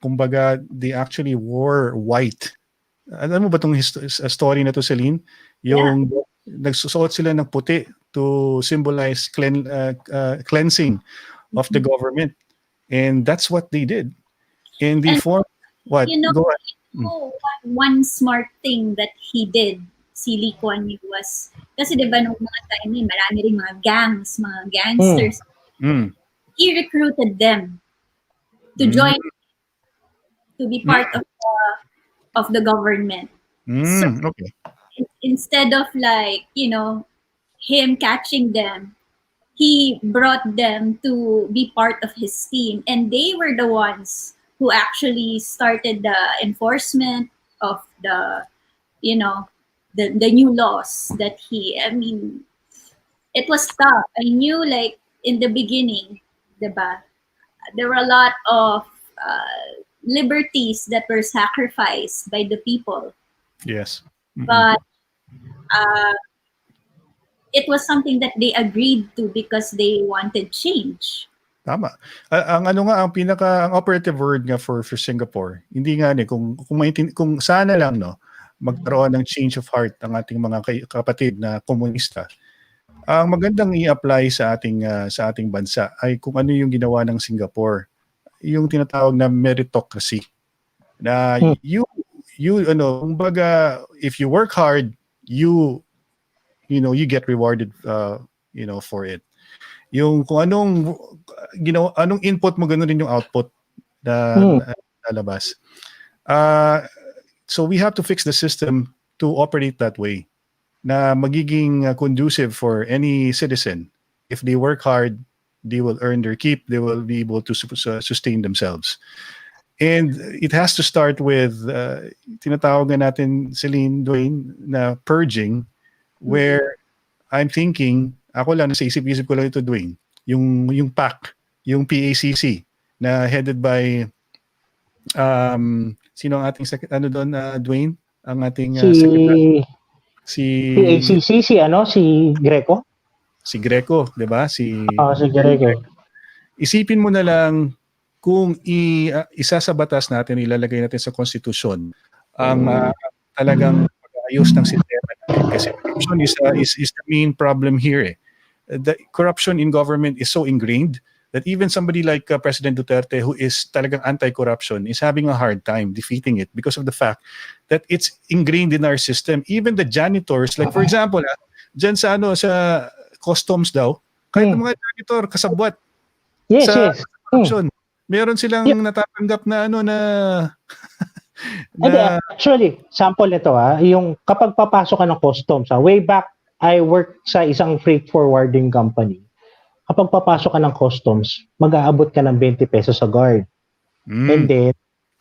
kumbaga, they actually wore white. Alam mo ba itong story na to, Celine? Yung nagsusuot sila ng puti to symbolize cleansing of the government. And that's what they did. And they formed what? One smart thing that he did, si Lee Kuan Yew, was, kasi diba nung mga time niya, marami rin mga gangs, mga gangsters. He recruited them to join, to be part of the government. So, okay. Instead of him catching them, he brought them to be part of his team, and they were the ones who actually started the enforcement of the new laws that it was tough. I knew in the beginning, diba, there were a lot of liberties that were sacrificed by the people. Yes. But it was something that they agreed to because they wanted change. Tama. Ang operative word nga for Singapore, hindi nga kung sana lang magkaroon ng change of heart ang ating mga kapatid na komunista. Ang magandang i-apply sa ating bansa ay kung ano yung ginawa ng Singapore, yung tinatawag na meritocracy. Na kumbaga, if you work hard, you get rewarded for it. Yung kung anong input mo, ganoon rin yung output na lalabas. So we have to fix the system to operate that way, na magiging conducive for any citizen. If they work hard, they will earn their keep, they will be able to sustain themselves. And it has to start with tinatawag natin, Celine, Dwayne, na purging, where I'm thinking, ako lang, nasa isip-isip ko lang ito, Dwayne, yung PAC, yung PACC, na headed by, sino ang ating doon, Dwayne? Ang ating secretary? PACC, si Greco? Si Greco, di ba? Si Greco. Isipin mo na lang kung isa sa batas natin, ilalagay natin sa konstitusyon, ang talagang pag-ayos ng sistema natin. Kasi corruption is the main problem here. The corruption in government is so ingrained that even somebody like President Duterte, who is talagang anti-corruption, is having a hard time defeating it because of the fact that it's ingrained in our system. Even the janitors, like for example, dyan sa customs daw, kahit mga janitor, kasabwat sa corruption. Meron silang natatanggap na actually, sample nito yung kapag papasok ka ng customs, way back, I worked sa isang freight forwarding company. Kapag papasok ka ng customs, mag-aabot ka ng 20 pesos sa guard. And then,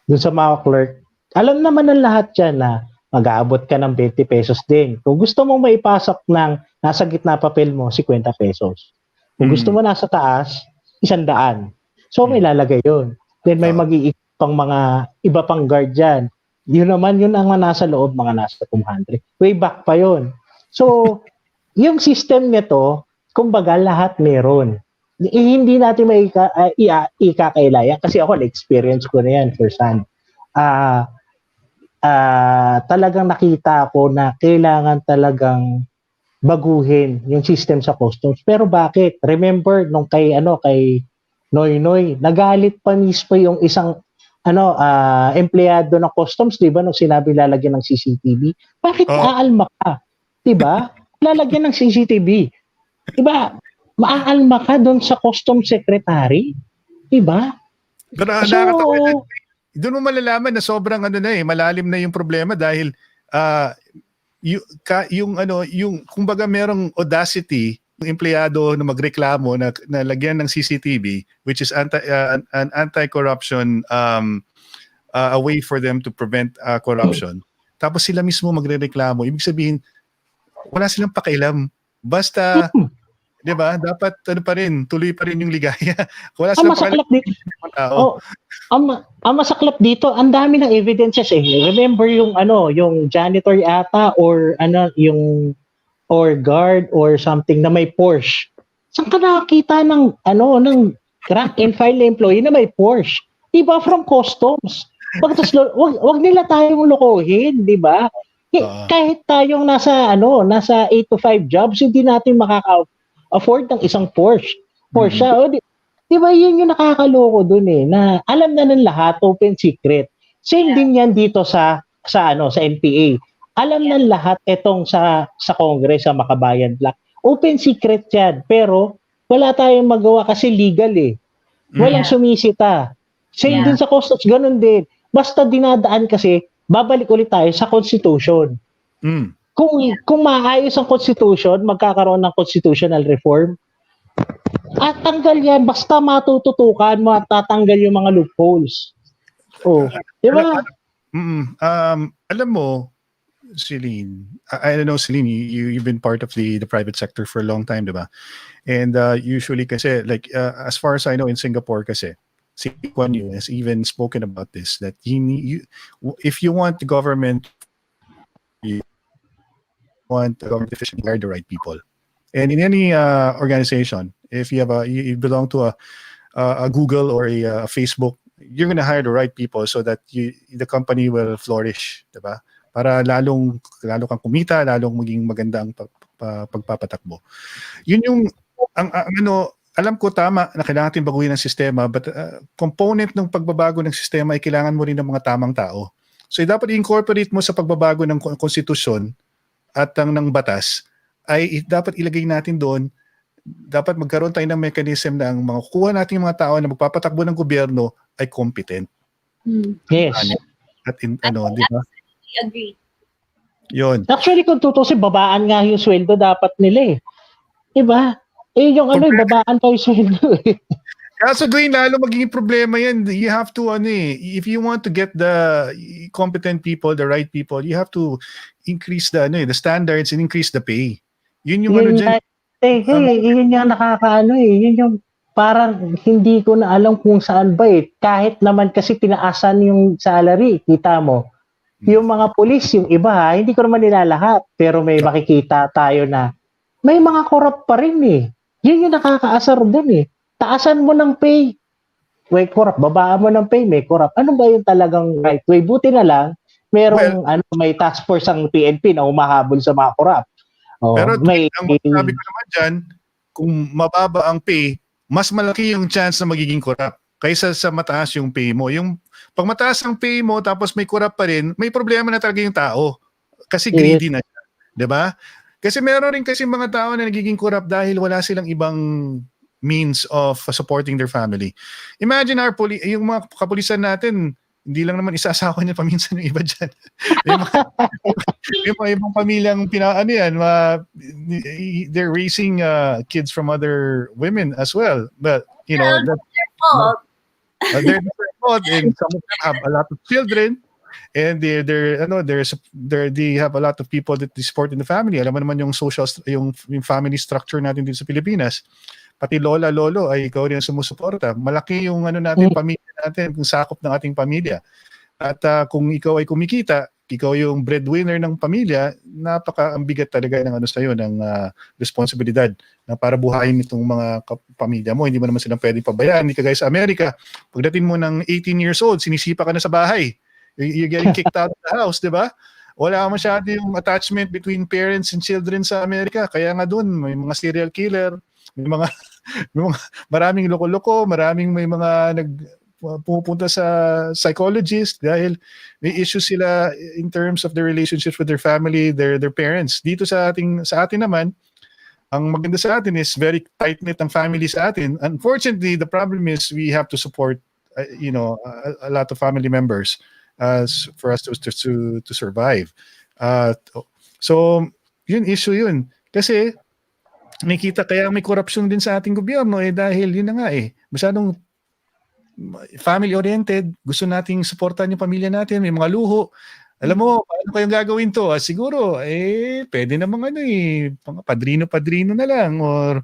dun sa mga clerk, alam naman ng lahat yan na mag-aabot ka ng 20 pesos din. Kung gusto mong maipasok ng nasa gitna papel mo, 50 pesos. Kung gusto mo nasa taas, 100. So may lalagay yun. Then may mag-iikot pang mga iba pang guard dyan. Yun naman, yun ang nasa loob, mga nasa 200. Way back pa yun. So, yung system nito, kumbaga lahat meron. Hindi natin ikakailaya kasi ako na-experience ko na yan first hand. Talagang nakita ko na kailangan talagang baguhin yung system sa customs. Pero bakit? Remember nung kay Noy Noy, nagalit pa mismo yung isang empleyado ng customs, 'di ba, nung sinabi lalagyan ng CCTV. Bakit aalma ka? 'Di ba? Lalagyan ng CCTV. 'Di ba? Maaalma ka doon sa customs secretary? 'Di ba? Pero nakakatawa, doon mo malalaman na sobrang malalim na yung problema dahil yung kumbaga merong audacity ng empleyado na magreklamo na lagyan ng CCTV, which is an anti-corruption a way for them to prevent corruption. Tapos sila mismo magrereklamo. Ibig sabihin, wala silang pakialam. Basta, di ba, dapat tuloy pa rin yung ligaya. Wala silang pakialam. Ang masaklap dito, ang dami ng evidences eh. Remember yung janitor yata or guard or something na may Porsche. Saan ka nakakita ng rank and file na employee na may Porsche? Diba from customs? Wag nila tayong lokohin, di ba? Kahit tayong nasa 8 to 5 jobs, hindi natin makaka-afford ng isang Porsche. Di ba yun yung nakakaloko dun eh, na alam na ng lahat, open secret. Same din yan dito sa NPA. Alam ng lahat itong sa Congress, sa Makabayan bloc. Open secret yan, pero wala tayong magawa kasi legal eh. Walang sumisita. Same din sa customs, ganun din. Basta dinadaan kasi, babalik ulit tayo sa Constitution. Kung maayos ang Constitution, magkakaroon ng constitutional reform, at tanggal yan, basta matututukan, matatanggal yung mga loopholes. Di ba? Alam mo, Celine, I don't know, Celine, you've been part of the private sector for a long time, diba? And usually kasi, like, as far as I know in Singapore kasi, si Kuan Yew has even spoken about this, that if you want the government, you want the government to hire the right people. And in any organization, if you belong to a Google or a Facebook, you're going to hire the right people so that the company will flourish, diba? Para lalo kang kumita, lalong maging maganda ang pagpapatakbo. Yun yung alam ko tama na kailangan natin baguhin ang sistema, but component ng pagbabago ng sistema ay kailangan mo rin ng mga tamang tao. So dapat i-incorporate mo sa pagbabago ng konstitusyon at ng batas ay dapat ilagay natin doon, dapat magkaroon tayo ng mechanism na ang mga kuha natin mga tao na magpapatakbo ng gobyerno ay competent. Yes. At di ba? Agree. Yun. Actually, kung tutusin, babaan nga yung sweldo dapat nila eh. Diba? Yung babaan pa yung sweldo eh. Kaso Dwayne, lalo magiging problema yan. You have to, if you want to get the competent people, the right people, you have to increase the standards and increase the pay. Yun yung dyan. Yun yung yun yung parang hindi ko na alam kung saan ba eh. Kahit naman kasi tinaasan yung salary, kita mo. Yung mga pulis, yung iba, hindi ko naman nilalahat. Pero may makikita tayo na may mga corrupt pa rin eh. Yun yung nakakaasar dun eh. Taasan mo ng pay, may corrupt. Babaan mo ng pay, may corrupt. Ano ba yung talagang right way? Buti na lang, merong may task force ang PNP na umahabol sa mga corrupt. Pero ang sabi ko naman dyan, kung mababa ang pay, mas malaki yung chance na magiging corrupt kaysa sa mataas yung pay mo. Yung pag mataas ang pay mo tapos may corrupt pa rin, may problema na talaga yung tao. Kasi greedy na siya. Diba? Kasi meron rin kasi mga tao na nagiging corrupt dahil wala silang ibang means of supporting their family. Imagine yung mga kapulisan natin, hindi lang naman isa-asawa niya paminsan yung iba dyan. yung mga ibang pamilyang they're raising kids from other women as well. But, that's their fault. They're their fault, and some of them have a lot of children, and they have a lot of people that they support in the family. Alam mo naman yung yung family structure natin dito sa Pilipinas. pati lola, lolo ay ikaw rin ang sumusuporta. Malaki yung ano natin, pamilya natin, kung sakop ng ating pamilya. At kung ikaw ay kumikita, ikaw yung breadwinner ng pamilya, napaka-ambigat talaga ng ano sa'yo, ng responsibilidad na para buhayin itong mga pamilya mo. Hindi mo naman silang pwedeng pabayaan. Hindi ka guys sa Amerika, pagdating mo ng 18 years old, sinisipa ka na sa bahay. You're getting kicked out of the house, di ba? Wala masyado yung attachment between parents and children sa Amerika. Kaya nga doon, may mga serial killer, may mga, may mga maraming loko-loko, may mga pumupunta sa psychologist dahil may issues sila in terms of their relationships with their family, their parents. Dito sa atin naman, ang maganda sa atin is very tight-knit ang family sa atin. Unfortunately, the problem is we have to support a lot of family members for us to survive. So, yun issue yun. Kasi kaya may korupsyon din sa ating gobyerno dahil yun na nga masyadong family-oriented, gusto nating supportan yung pamilya natin, may mga luho. Alam mo, paano kayong gagawin to? Siguro, pwede namang padrino-padrino na lang or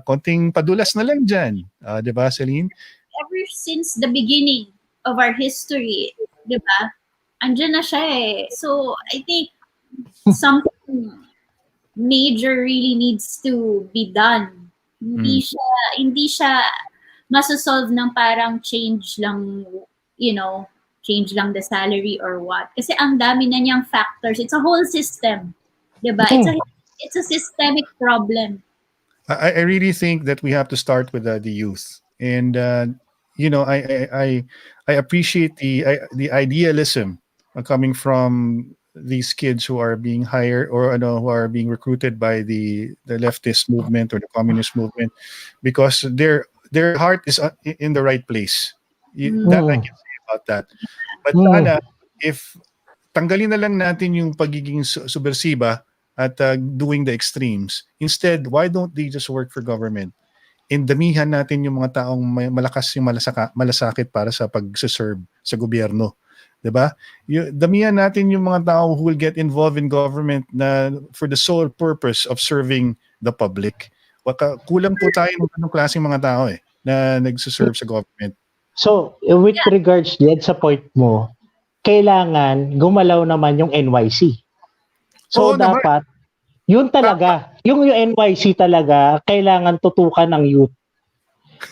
konting padulas na lang dyan. Di ba, Celine? Ever since the beginning of our history, di ba, andyan na siya So, I think something major really needs to be done. Hindi siya masosolve ng parang change lang the salary or what. Kasi ang dami na niyang factors. It's a whole system. Diba? It's a systemic problem. I really think that we have to start with the youth. And, I appreciate the idealism coming from these kids who are being hired or who are being recruited by the leftist movement or the communist movement, because their heart is in the right place. That I can say about that. But sana, if tanggalin na lang natin yung pagiging subversiba at doing the extremes, instead, why don't they just work for government? Damihan natin yung mga taong malakas yung malasakit para sa pag-serve sa gobyerno. Diba? Damihan natin yung mga tao who will get involved in government na for the sole purpose of serving the public. Kulang po tayo ng anong klaseng mga tao na nagsiserve sa government. So, with regards din sa point mo, kailangan gumalaw naman yung NYC. So, dapat, yun talaga, yung NYC talaga, kailangan tutukan ng youth.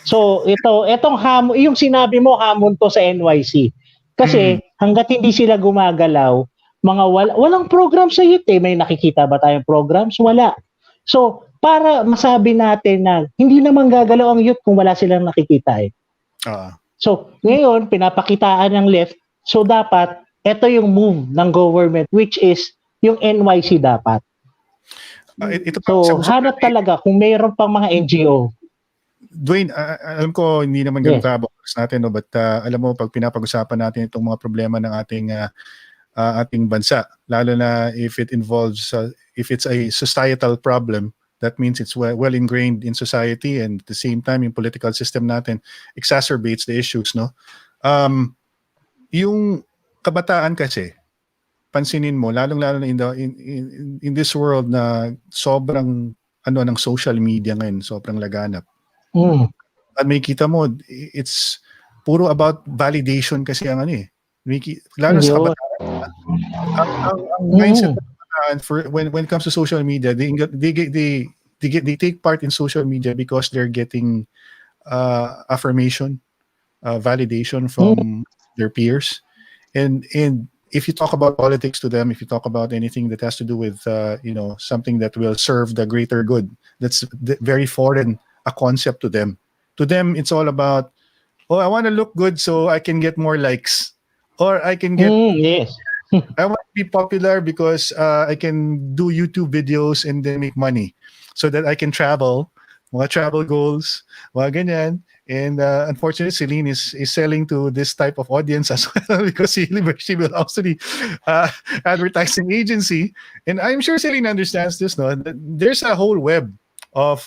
So, itong hamon, yung sinabi mo, hamon to sa NYC. Kasi, hanggat hindi sila gumagalaw, walang program sa youth May nakikita ba tayong programs? Wala. So, para masabi natin na hindi naman gagalaw ang youth kung wala silang nakikita So, ngayon, pinapakitaan ng left. So, dapat, ito yung move ng government, which is yung NYC dapat. So, hanap talaga kung mayroon pang mga NGO. Dwayne, alam ko hindi naman ganun kabox natin, but alam mo, pag pinapag-usapan natin itong mga problema ng ating bansa, lalo na if it involves, if it's a societal problem, that means it's well ingrained in society, and at the same time, yung political system natin exacerbates the issues, no? Yung kabataan kasi, pansinin mo, lalong-lalo na in this world na sobrang ng social media ngayon, sobrang laganap. At may kita mo, it's puro about validation kasi ang lalo sa kabataan. Ang mindset when it comes to social media, they take part in social media because they're getting affirmation, validation from their peers, and if you talk about politics to them, if you talk about anything that has to do with something that will serve the greater good, that's very foreign a concept to them. To them, it's all about, I want to look good so I can get more likes, or I can get I want to be popular because I can do YouTube videos and then make money so that I can travel, mga travel goals, mga ganyan. And unfortunately, Celine is selling to this type of audience as well because she belongs to the advertising agency. And I'm sure Celine understands this, no? There's a whole web of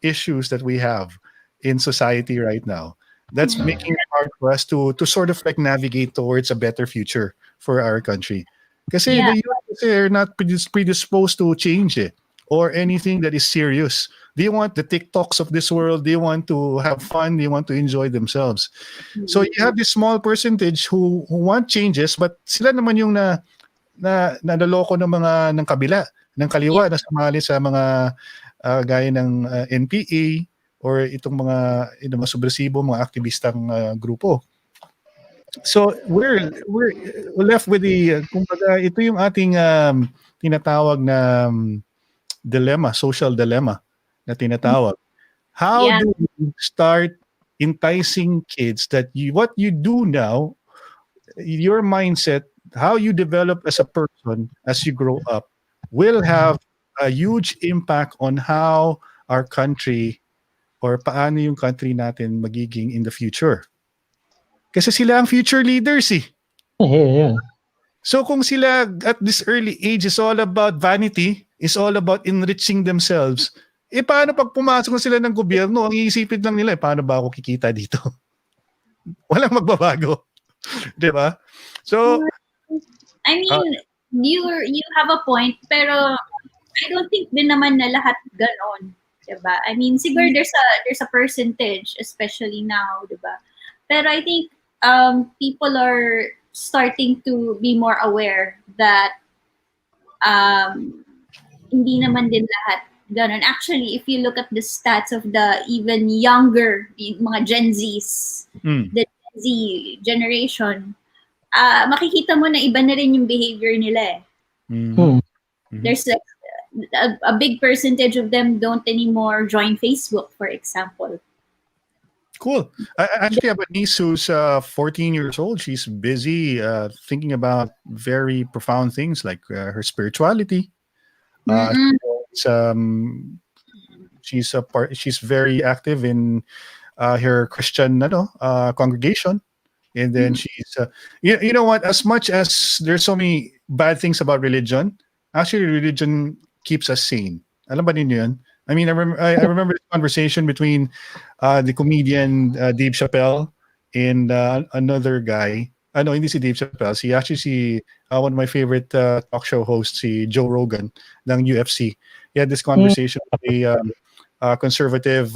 issues that we have in society right now that's making it hard for us to sort of like navigate towards a better future for our country. Kasi the youth are not predisposed to change or anything that is serious. They want the TikToks of this world. They want to have fun. They want to enjoy themselves. So you have this small percentage who want changes, but sila naman yung naloloko ng kabila, ng kaliwa, na sumali sa mga gaya ng NPA or itong mga subversibo, mga aktivistang grupo. So we're left with the kumbaga ito yung ating tinatawag na dilemma, social dilemma na tinatawag. How do you start enticing kids that what you do now, your mindset, how you develop as a person as you grow up will have a huge impact on how our country or paano yung country natin magiging in the future. Kasi sila ang future leaders eh. Yeah. So kung sila at this early age is all about vanity, is all about enriching themselves, paano pag pumasok na sila ng gobyerno, ang iisipin lang nila, paano ba ako kikita dito? Walang magbabago. Diba? So, I mean, you have a point, pero I don't think din naman na lahat ganon. Diba? I mean, siguro there's a percentage, especially now, diba? Pero I think people are starting to be more aware that hindi naman din lahat ganon. Actually, if you look at the stats of the even younger, mga Gen Zs, the Gen Z generation, makikita mo na iba na rin yung behavior nila eh. There's a big percentage of them don't anymore join Facebook, for example. Cool. I actually have a niece who's 14 years old. She's busy thinking about very profound things like her spirituality. She's very active in her Christian congregation, and then she's you know what? As much as there's so many bad things about religion, actually religion keeps us sane. Alam ba ninyo yun? I mean, I remember this conversation between the comedian Dave Chappelle and another guy. No, hindi si Dave Chappelle. Si one of my favorite talk show hosts, si Joe Rogan ng UFC. He had this conversation with a conservative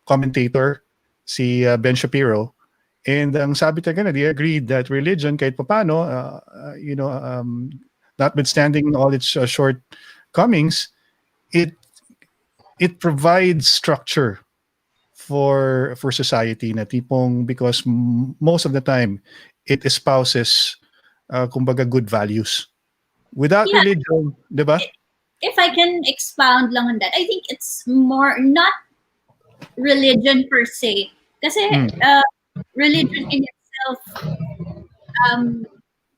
commentator, si Ben Shapiro. And ang sabi talaga, they agreed that religion, kahit paano, notwithstanding all its shortcomings, it provides structure for society na tipong, because most of the time it espouses kumbaga good values. Without religion, di ba? If I can expound lang on that, I think it's more not religion per se. Kasi religion in itself,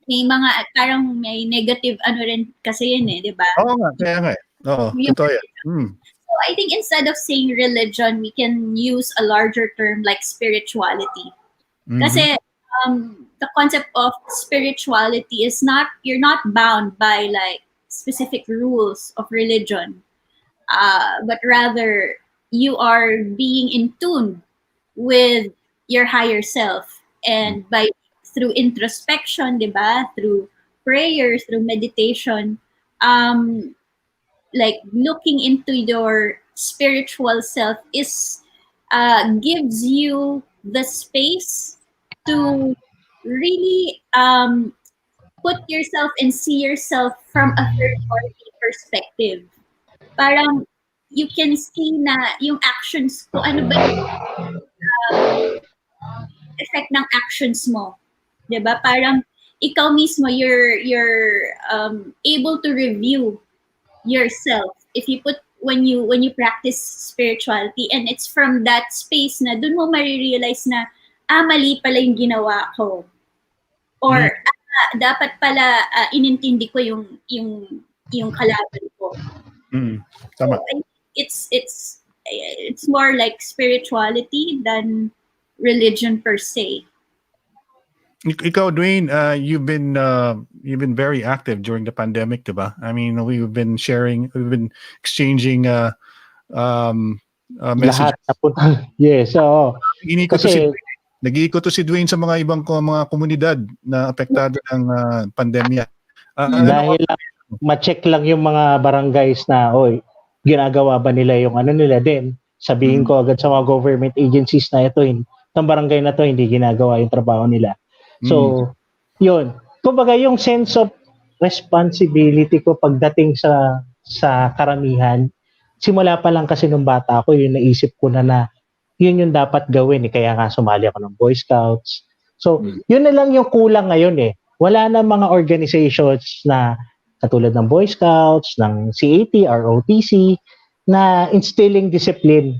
may mga parang may negative rin kasi yun eh, di ba? Oo nga, kaya nga. Oo, totoo yan. So I think instead of saying religion, we can use a larger term like spirituality. Kasi the concept of spirituality is you're not bound by like specific rules of religion, but rather you are being in tune with your higher self, and through introspection, diba? Through prayer, through meditation, like looking into your spiritual self gives you the space to really put yourself and see yourself from a third party perspective. Parang you can see na yung actions ko, ano ba yung effect ng actions mo. Diba? Parang ikaw mismo, you're able to review yourself when you practice spirituality, and it's from that space na dun mo marirealize na mali pala yung ginawa ko, or dapat pala inintindi ko yung kalaban ko. Tama. So, it's more like spirituality than religion per se. Ikaw, Dwayne, you've been very active during the pandemic, diba? I mean, we've been exchanging messages. Yes, so nag-iikot to si Dwayne sa mga ibang mga komunidad na apektado ng pandemya. ma-check lang yung mga barangays na, oy, ginagawa ba nila yung ano nila din. Sabihin ko agad sa mga government agencies na ito, itong barangay na to hindi ginagawa yung trabaho nila. So, yun. Kumbaga yung sense of responsibility ko pagdating sa karamihan, simula pa lang kasi nung bata ako, yun naisip ko na yun yung dapat gawin. Kaya nga sumali ako ng Boy Scouts. So, yun na lang yung kulang ngayon eh. Wala na mga organizations na katulad ng Boy Scouts, ng CAT, ROTC, na instilling discipline.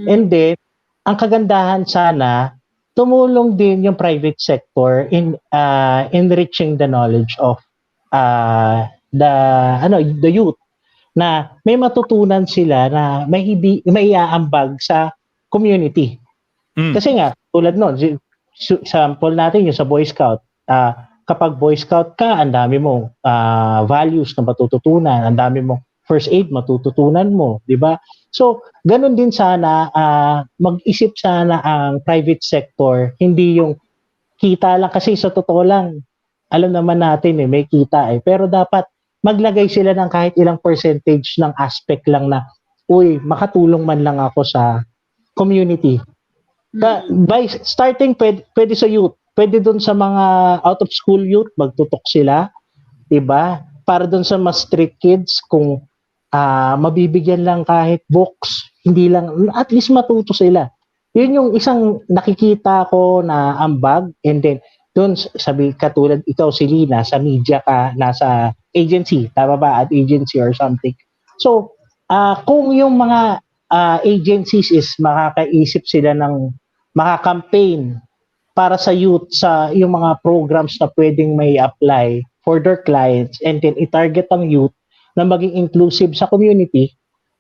And then, ang kagandahan sana, tumulong din yung private sector in enriching the knowledge of the youth, na may matutunan sila na may iaambag sa community. Kasi nga, tulad nun, sample natin yung sa Boy Scout, kapag Boy Scout ka, ang dami mong values na matututunan, ang dami mong first aid matututunan mo, di ba? So, ganun din sana, mag-isip sana ang private sector, hindi yung kita lang, kasi sa totoo lang, alam naman natin may kita pero dapat maglagay sila ng kahit ilang percentage ng aspect lang na, uy, makatulong man lang ako sa community. By starting, pwede sa youth, pwede dun sa mga out of school youth, magtutok sila, diba? Para dun sa mga street kids, kung mabibigyan lang kahit books, hindi lang, at least matuto sila. Yun yung isang nakikita ko na ambag. And then, doon sabi, katulad ikaw si Lina, sa media ka, nasa agency, tama ba? At agency or something. So, kung yung mga agencies is makakaisip sila ng maka-campaign para sa youth, sa yung mga programs na pwedeng may apply for their clients, and then i-target ang youth na maging inclusive sa community,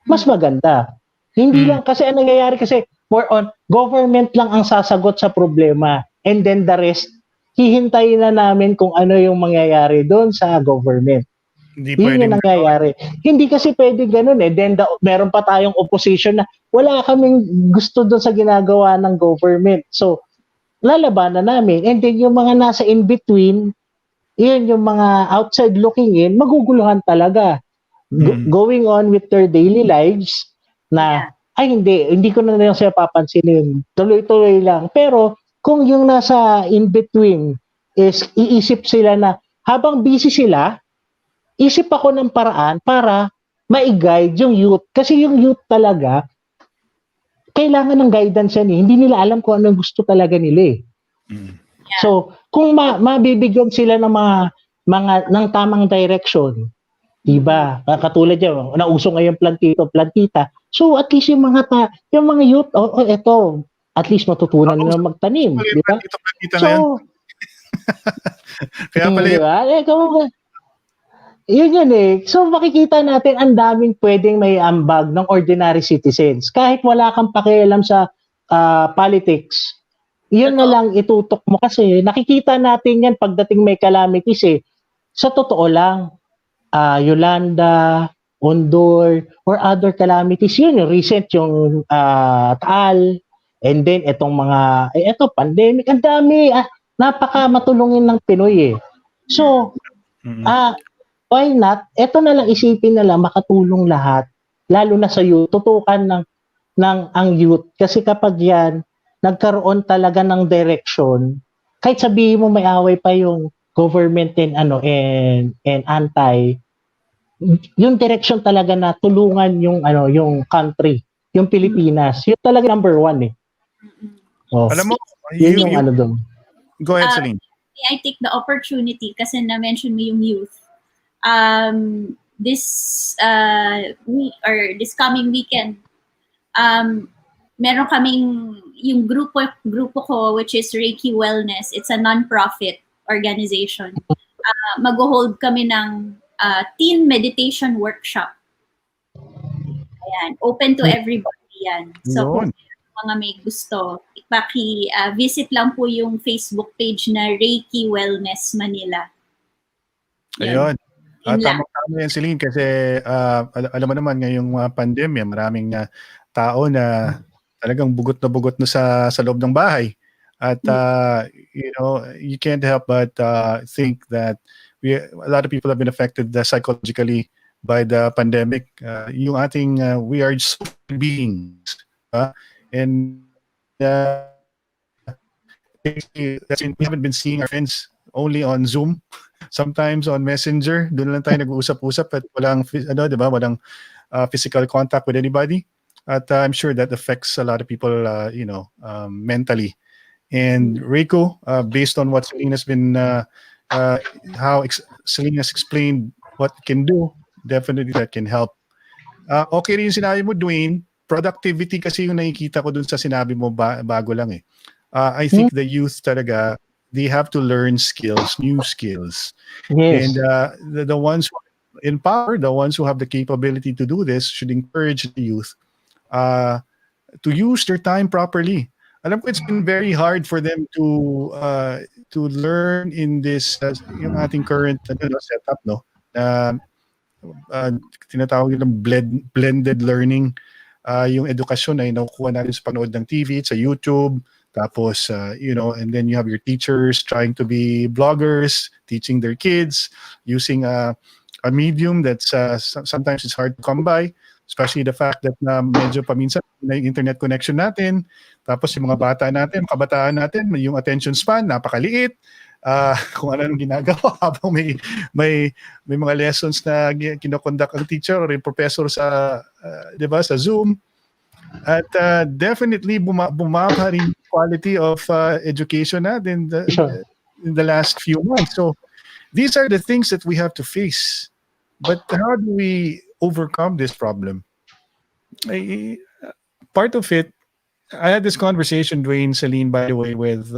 mas maganda. Hindi lang, kasi ang nangyayari kasi, more on, government lang ang sasagot sa problema, and then the rest, hihintayin na namin kung ano yung mangyayari doon sa government. Yun yung nangyayari. Hindi kasi pwede ganun Then meron pa tayong opposition na wala kaming gusto doon sa ginagawa ng government. So, lalabanan namin. And then yung mga nasa in-between, yun yung mga outside looking in, maguguluhan talaga. Going on with their daily lives na, ay hindi ko na lang siya papansinin. Tuloy-tuloy lang. Pero, kung yung nasa in-between is iisip sila na habang busy sila, isip ako ng paraan para ma-guide yung youth. Kasi yung youth talaga, kailangan ng guidance yan Hindi nila alam kung anong gusto talaga nila So, kung mabibigyan sila ng ng tamang direction, diba? Katulad yan, nauso ngayon plantita. So, at least yung mga youth, eto, at least matutunan na magtanim, di ba? So, kaya pala yun So, makikita natin ang daming pwedeng may ambag ng ordinary citizens. Kahit wala kang pakialam sa politics, yun na lang itutok mo kasi nakikita natin yan pagdating may calamities Sa totoo lang, Yolanda, Ondor, or other calamities, yun yung recent, yung Taal, and then itong mga, pandemic, ang dami, napaka matulungin ng Pinoy So, why not? Ito na lang, isipin na lang, makatulong lahat, lalo na sa youth, tutukan ng ang youth. Kasi kapag yan, nagkaroon talaga ng direction, kahit sabihin mo may away pa yung government and anti, yung direction talaga na tulungan yung country, yung Pilipinas. Yun talaga number one Alam mo, yun yung doon. Go ahead, Celine. I take the opportunity kasi na-mention mo yung youth. This coming weekend, meron kaming yung grupo ko, which is Reiki Wellness. It's a non-profit organization. Mag-hold kami ng teen meditation workshop. Ayan, open to everybody yan. So, kung mga may gusto, visit lang po yung Facebook page na Reiki Wellness Manila. Ayun. Tama yan, Celine, kasi alam mo naman ngayong pandemya, maraming tao na talagang bugot na sa loob ng bahay. At you can't help but think that a lot of people have been affected psychologically by the pandemic. Yung ating we are social beings, and we haven't been seeing our friends only on Zoom, sometimes on Messenger. Doon lang tayo nag-uusap-usap at walang di ba, walang physical contact with anybody. At I'm sure that affects a lot of people, mentally. And Reiko, based on what Celine has been, Celine has explained what it can do, definitely that can help. Okay rin yung sinabi mo, Dwayne, productivity kasi yung nakikita ko dun sa sinabi mo bago lang eh. I think the youth talaga, they have to learn skills, new skills. Yes. And the ones who in power, the ones who have the capability to do this should encourage the youth to use their time properly. Alam ko it's been very hard for them to learn in this yung ating current setup, no? Tinatawag nilang blended learning. Yung edukasyon ay nakukuha natin sa panood ng TV, sa YouTube, tapos and then you have your teachers trying to be bloggers, teaching their kids using a medium that's sometimes it's hard to come by, especially the fact that medyo paminsan na yung internet connection natin, tapos yung mga bata natin, kabataan natin, yung attention span napakaliit. Kung ano nang ginagawa habang may mga lessons na kinokonduct ang teacher or yung professor sa 'di ba, sa Zoom. At definitely bumaba rin quality of education natin in the last few months. So these are the things that we have to face. But how do we overcome this problem? Part of it, I had this conversation, Dwayne, Celine, by the way, with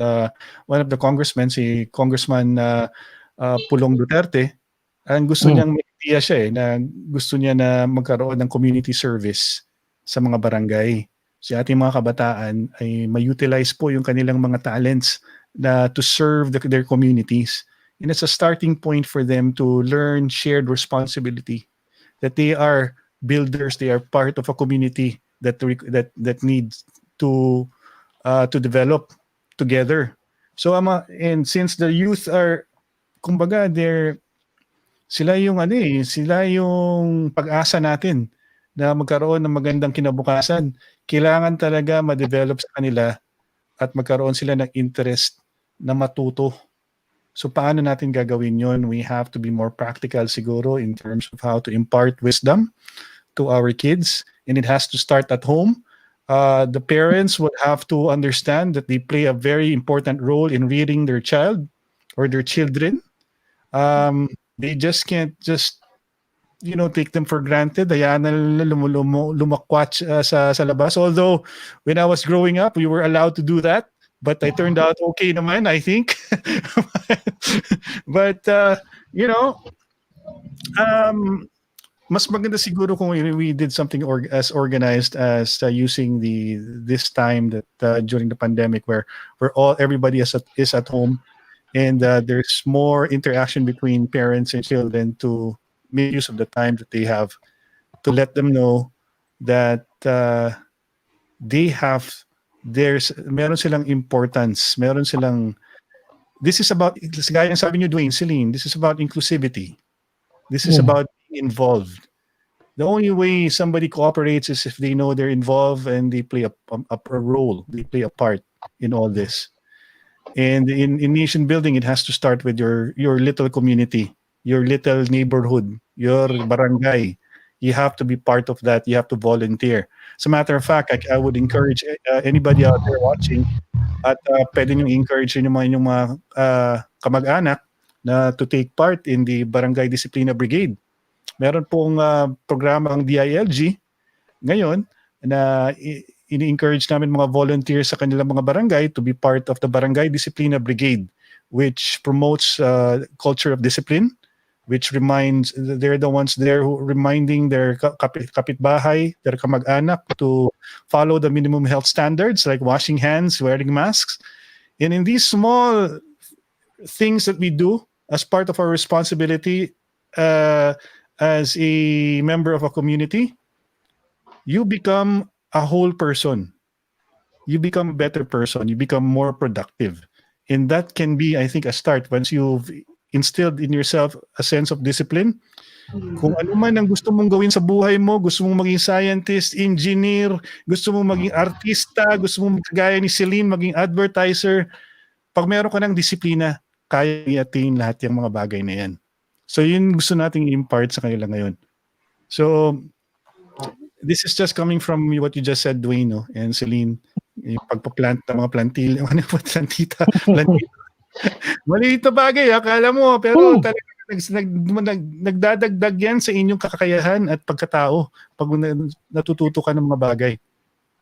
one of the congressmen, si Congressman Pulong Duterte. Ang gusto niyang may idea siya na gusto niya na magkaroon ng community service sa mga barangay. Si ating mga kabataan ay ma-utilize po yung kanilang mga talents to serve their communities. And it's a starting point for them to learn shared responsibility, that they are builders, they are part of a community that needs to develop together. So and since the youth are, kumbaga, sila yung pag-asa natin na magkaroon ng magandang kinabukasan. Kailangan talaga ma-develop sa kanila at magkaroon sila ng interest na matuto. So paano natin gagawin yon? We have to be more practical siguro in terms of how to impart wisdom to our kids, and it has to start at home. The parents would have to understand that they play a very important role in rearing their child or their children. They just can't take them for granted. Hayaan na lumakwat sa labas. Although when I was growing up, we were allowed to do that, but I turned out okay naman, I think. But mas maganda siguro kung we did something as organized as using this time that during the pandemic where everybody is at home, and there's more interaction between parents and children to make use of the time that they have, to let them know that meron silang importance, this is about, gaya ng sabi niyo, Dwayne, Celine, this is about inclusivity. This is about being involved. The only way somebody cooperates is if they know they're involved and they play a role, they play a part in all this. And in nation building, it has to start with your little community, your little neighborhood, your barangay. You have to be part of that. You have to volunteer. As a matter of fact, I would encourage anybody out there watching, at pwede nyo encourage yung mga kamag-anak na to take part in the Barangay Disiplina Brigade. Meron pong programa ang DILG ngayon na ini-encourage namin mga volunteers sa kanilang mga barangay to be part of the Barangay Disiplina Brigade, which promotes culture of discipline, which reminds, they're the ones there who reminding their kapitbahay, their kamag-anak, to follow the minimum health standards like washing hands, wearing masks. And in these small things that we do as part of our responsibility as a member of a community, you become a whole person. You become a better person. You become more productive. And that can be, I think, a start once you've instilled in yourself a sense of discipline. Kung ano man ang gusto mong gawin sa buhay mo, gusto mong maging scientist, engineer, gusto mong maging artista, gusto mong gaya ni Celine, maging advertiser, pag meron ka ng disiplina, kaya i-attain lahat yung mga bagay na yan. So yun gusto nating impart sa kanila ngayon. So this is just coming from what you just said, Dwayne, no? And Celine, yung pagpa-plant ng mga plantil, ano ba, plantita, maliit na bagay, akala mo, pero talaga nagdadagdag yan sa inyong kakayahan at pagkatao pag natututo ka ng mga bagay.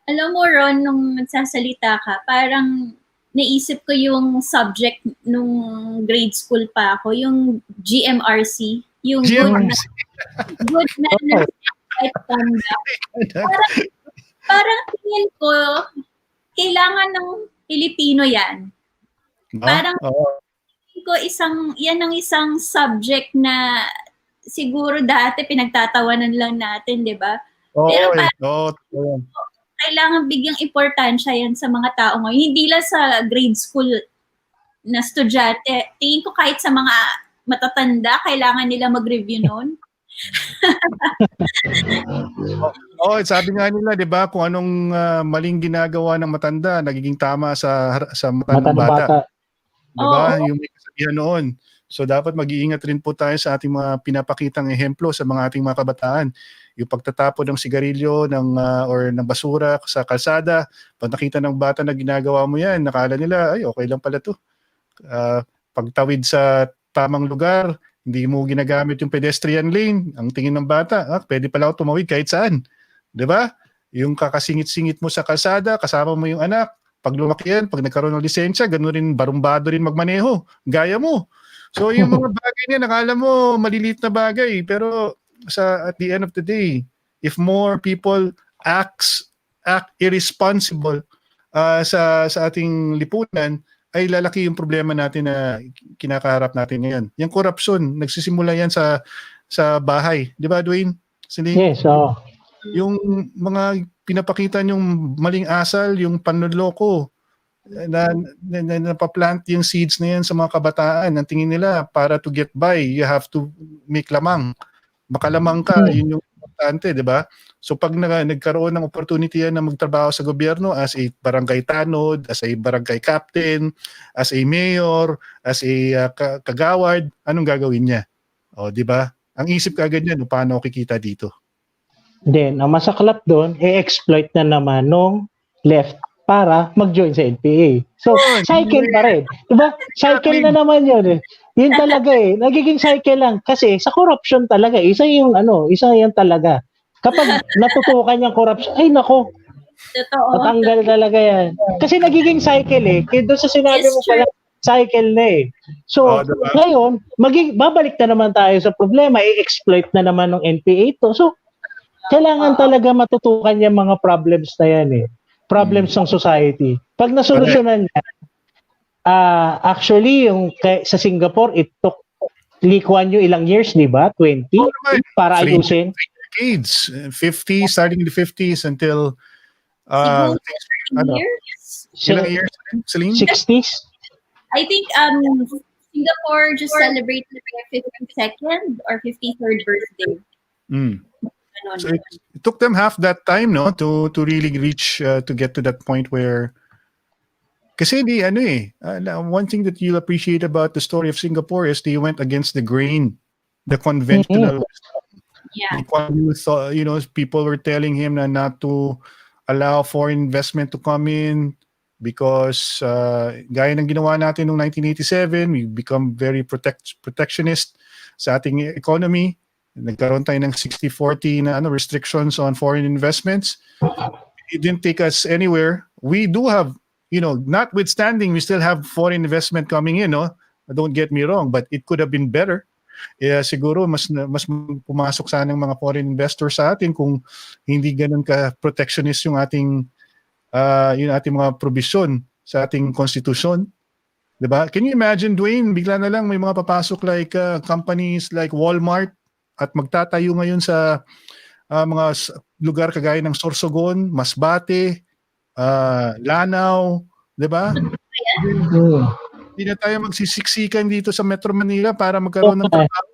Alam mo, Ron, nung nagsasalita ka, parang naisip ko yung subject nung grade school pa ako, yung GMRC, yung GMRC. good manners and conduct. Parang tingin ko, kailangan ng Pilipino yan. Parang tingin ko yan ang isang subject na siguro dati pinagtatawanan lang natin, di ba? Pero kailangan bigyang importansya yan sa mga tao ngayon. Hindi lang sa grade school na estudyante. Tingin ko kahit sa mga matatanda, kailangan nila mag-review nun. Sabi nga nila, 'di ba, kung anong maling ginagawa ng matanda, nagiging tama sa mata ng bata. 'Di ba? Yung may kasabihan noon. So dapat mag-iingat rin po tayo sa ating mga pinapakitang ehemplo sa mga ating mga kabataan. Yung pagtatapon ng sigarilyo or ng basura sa kalsada, pag nakita ng bata na ginagawa mo yan, nakala nila, ay okay lang pala to. Pagtawid sa tamang lugar, hindi mo ginagamit yung pedestrian lane, ang tingin ng bata, pwede pala ako tumawid kahit saan. 'Di ba? Yung kakasingit-singit mo sa kalsada, kasama mo yung anak, pag lumaki yan, pag nagkaroon ng lisensya, gano'n rin, barumbado rin magmaneho, gaya mo. So yung mga bagay niya, nakala mo maliliit na bagay, pero at the end of the day, if more people act irresponsible sa ating lipunan, ay lalaki yung problema natin na kinakaharap natin ngayon. Yung corruption, nagsisimula yan sa bahay. Di ba, Dwayne? Yes, Yung mga pinapakita yung maling asal, yung panloloko, na napaplant yung seeds na yan sa mga kabataan. Ang tingin nila, para to get by, you have to make lamang. Makalamang ka, yun yung importante, di ba? So pag nagkaroon ng opportunity yan na magtrabaho sa gobyerno as a barangay tanod, as a barangay captain, as a mayor, as a kagawad, anong gagawin niya? Di ba? Ang isip kagad niya, paano kikita dito? Then, ang masaklap doon, exploit na naman nung left para mag-join sa NPA. So, cycle pa rin. Diba? Cycle na naman yun eh. Yun talaga eh. Nagiging cycle lang. Kasi sa corruption talaga, isa yan talaga. Kapag natutukan yung corruption, ay nako, tatanggal talaga yan. Kasi nagiging cycle eh. Kaya doon sa sinabi mo pala, cycle na eh. So, ngayon, babalik na naman tayo sa problema, i-exploit na naman ng NPA to. So, kailangan talaga matutukan yung mga problems na yan eh. Problems ng society. Pag nasolusyonan niya, actually, yung sa Singapore, it took Lee Kuan Yew ilang years, di ba? 20? Para ayusin. 3 decades. 50, starting in the 50s until ilang years, Celine? 60s? I think Singapore just celebrated their 52nd or 53rd birthday. So it took them half that time, no, to really reach to get to that point where, kasi one thing that you'll appreciate about the story of Singapore is they went against the grain, the conventional. Yeah. People were telling him not to allow foreign investment to come in because gaya ng ginawa natin noong 1987, we become very protectionist sa ating economy. Nagkaroon tayo ng 60-40 na restrictions on foreign investments. It didn't take us anywhere. We do have, notwithstanding, we still have foreign investment coming in, no? Don't get me wrong, but it could have been better. Siguro mas pumasok sana ng mga foreign investors sa atin kung hindi ganun ka protectionist yung ating mga provision sa ating konstitusyon. Diba? Can you imagine, Dwayne, bigla na lang may mga papasok like companies like Walmart at magtatayo ngayon sa mga lugar kagaya ng Sorsogon, Masbate, Lanao, 'di ba? Hindi na tayo magsisiksikan dito sa Metro Manila para magkaroon ng trabaho.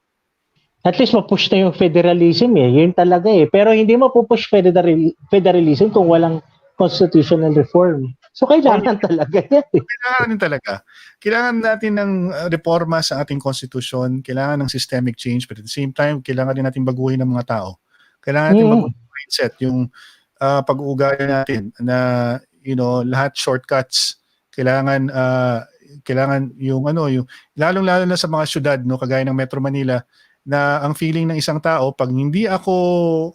At least mapush na yung federalism eh. Yun talaga eh. Pero hindi mapupush federalism kung walang constitutional reform. So kailangan talaga yan eh. Kailangan din talaga. Kailangan natin ng reforma sa ating konstitusyon. Kailangan ng systemic change. But at the same time, kailangan din natin baguhin ng mga tao. Kailangan natin baguhin yung mindset. Yung pag-uugali natin na lahat shortcuts. Kailangan yung lalong-lalo na sa mga syudad, kagaya ng Metro Manila, na ang feeling ng isang tao, pag hindi ako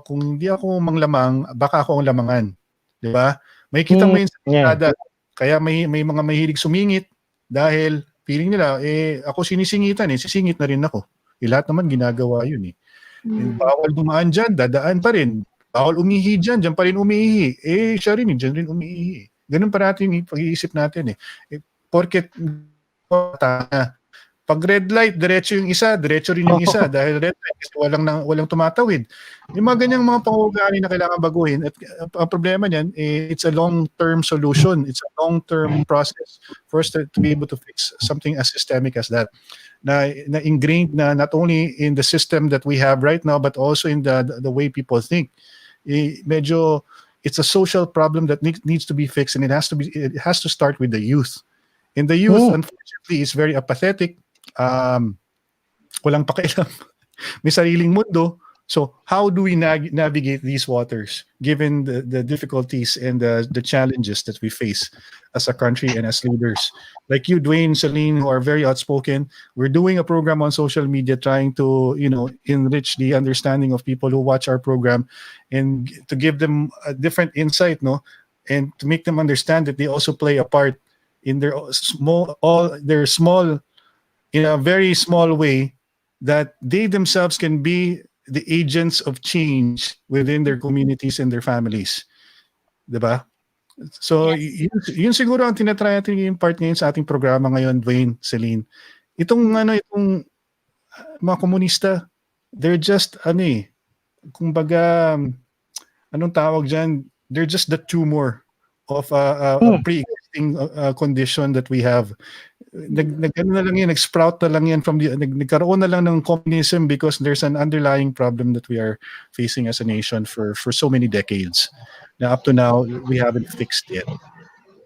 kung hindi ako manglamang, baka ako ang lamangan. 'Di ba? May kita mo yun sa kalsada. Kaya may mga mahilig sumingit dahil feeling nila ako sinisingitan sisingit na rin ako. Lahat naman ginagawa yun Bawal dumaan diyan, dadaan pa rin. Bawal umihi diyan pa rin umihi. Siya rin diyan rin umihi. Ganun parati yung pag-iisip natin porket pag red light, diretso yung isa, diretso rin yung isa dahil red light kasi walang tumatawid. Yung mga ganyang mga pangugali na kailangan baguhin at ang problema niyan it's a long-term solution. It's a long-term process for us to be able to fix something as systemic as that. Na ingrained na not only in the system that we have right now but also in the way people think. Medyo it's a social problem that needs to be fixed and it has to start with the youth. And the youth unfortunately is very apathetic. Walang pakialam. May sariling mundo. So how do we navigate these waters given the difficulties and the challenges that we face as a country and as leaders? Like you, Dwayne, Celine, who are very outspoken, we're doing a program on social media trying to enrich the understanding of people who watch our program and to give them a different insight, and to make them understand that they also play a part in their small in a very small way, that they themselves can be the agents of change within their communities and their families. Diba? So, yun siguro ang tinatry natin yung part ngayon sa ating programa ngayon, Dwayne, Celine. Itong mga komunista, they're just, kumbaga, anong tawag dyan? They're just the tumor of a pre-existing condition that we have. Nag-sprout na lang yan nagkaroon na lang ng communism because there's an underlying problem that we are facing as a nation for so many decades. Now, up to now, we haven't fixed it.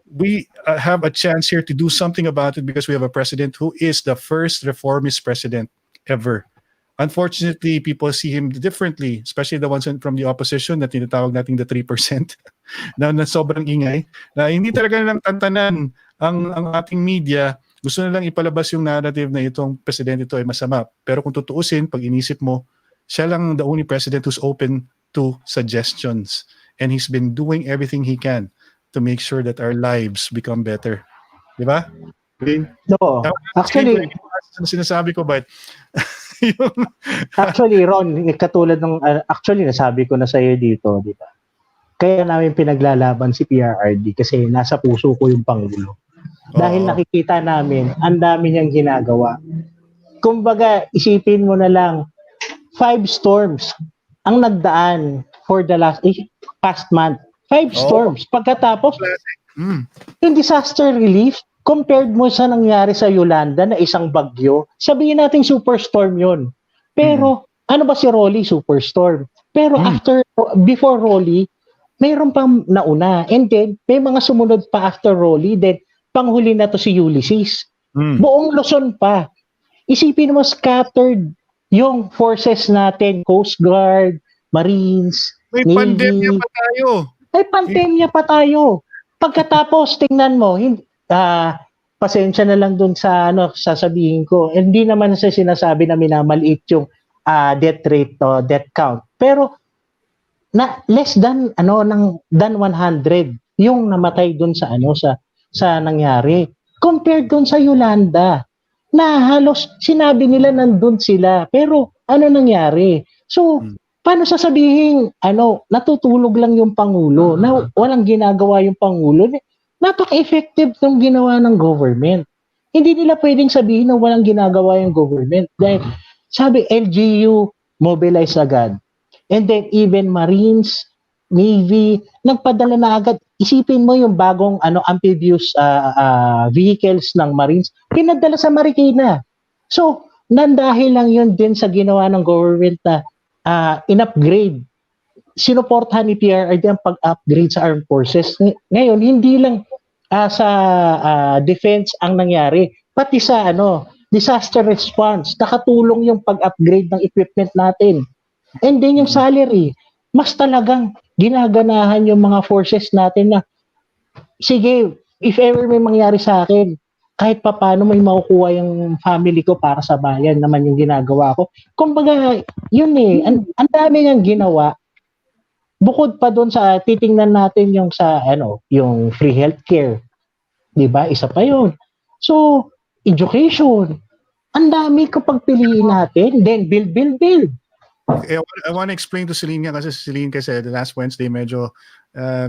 We have a chance here to do something about it because we have a president who is the first reformist president ever. Unfortunately, people see him differently, especially the ones from the opposition na tinatawag natin the 3%. na sobrang ingay, na hindi talaga nilang tantanan ang ating media. Gusto na lang ipalabas yung narrative na itong presidente ito ay masama. Pero kung tutuusin, pag inisip mo, siya lang the only president who's open to suggestions. And he's been doing everything he can to make sure that our lives become better. Di ba? No. Actually, sinasabi ko, but actually, Ron, katulad ng actually nasabi ko na sa iyo dito, di ba? Kaya namin pinaglalaban si PRRD kasi nasa puso ko yung Pangulo. Dahil nakikita namin, ang dami niyang ginagawa. Kumbaga, isipin mo na lang, 5 storms ang nagdaan for the past month. 5 storms. Pagkatapos, yung disaster relief, compared mo sa nangyari sa Yolanda na isang bagyo, sabihin natin superstorm yun. Pero, ano ba si Rolly? Superstorm. Pero before Rolly, mayroon pang nauna. And then, may mga sumunod pa after Rolly. Then, panghuli na to si Ulysses. Buong Luzon pa. Isipin mo, scattered yung forces natin, Coast Guard, Marines, May Navy. pandemya pa tayo. May pandemya pa tayo. Pagkatapos, tingnan mo, pasensya na lang dun sa sasabihin ko. Hindi naman sa sinasabi na minamaliit yung death rate o death count. Pero less than 100 yung namatay dun sa nangyari. Compared dun sa Yolanda na halos sinabi nila nandun sila. Pero ano nangyari? So, paano sasabihin natutulog lang yung Pangulo na walang ginagawa yung Pangulo? Napaka-effective ng ginawa ng government. Hindi nila pwedeng sabihin na walang ginagawa yung government. Dahil sabi, LGU, mobilize agad. And then even Marines, Navy, nagpadala na agad. Isipin mo yung bagong amphibious vehicles ng Marines, pinadala sa Marikina. So, nandahil lang yun din sa ginawa ng government na in-upgrade. Sinuportahan ni PRRD ang pag-upgrade sa armed forces. Ngayon, hindi lang sa defense ang nangyari, pati sa disaster response. Nakatulong yung pag-upgrade ng equipment natin. And then yung salary, mas talagang ginaganahan yung mga forces natin na, sige, if ever may mangyari sa akin, kahit pa paano may makukuha yung family ko para sa bayan naman yung ginagawa ko. Kumbaga, yun ang dami niyang ginawa. Bukod pa doon sa titingnan natin yung sa yung free healthcare. 'Di ba? Isa pa 'yun. So, education. Ang dami kapag piliin natin, then build. I want to explain to Celine kasi Celine kasi the last Wednesday medyo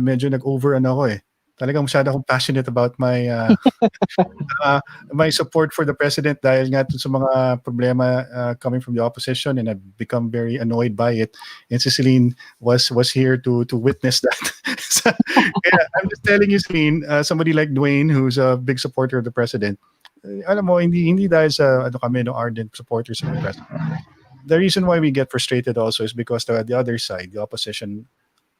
nag-over ako eh. Talagang masyado akong passionate about my my support for the president dahil nga sa mga problema coming from the opposition, and I've become very annoyed by it. And si Celine was here to witness that. So, I'm just telling you, Celine, somebody like Dwayne, who's a big supporter of the president, alam mo, hindi dahil sa kami ardent supporters of the president. The reason why we get frustrated also is because the other side, the opposition,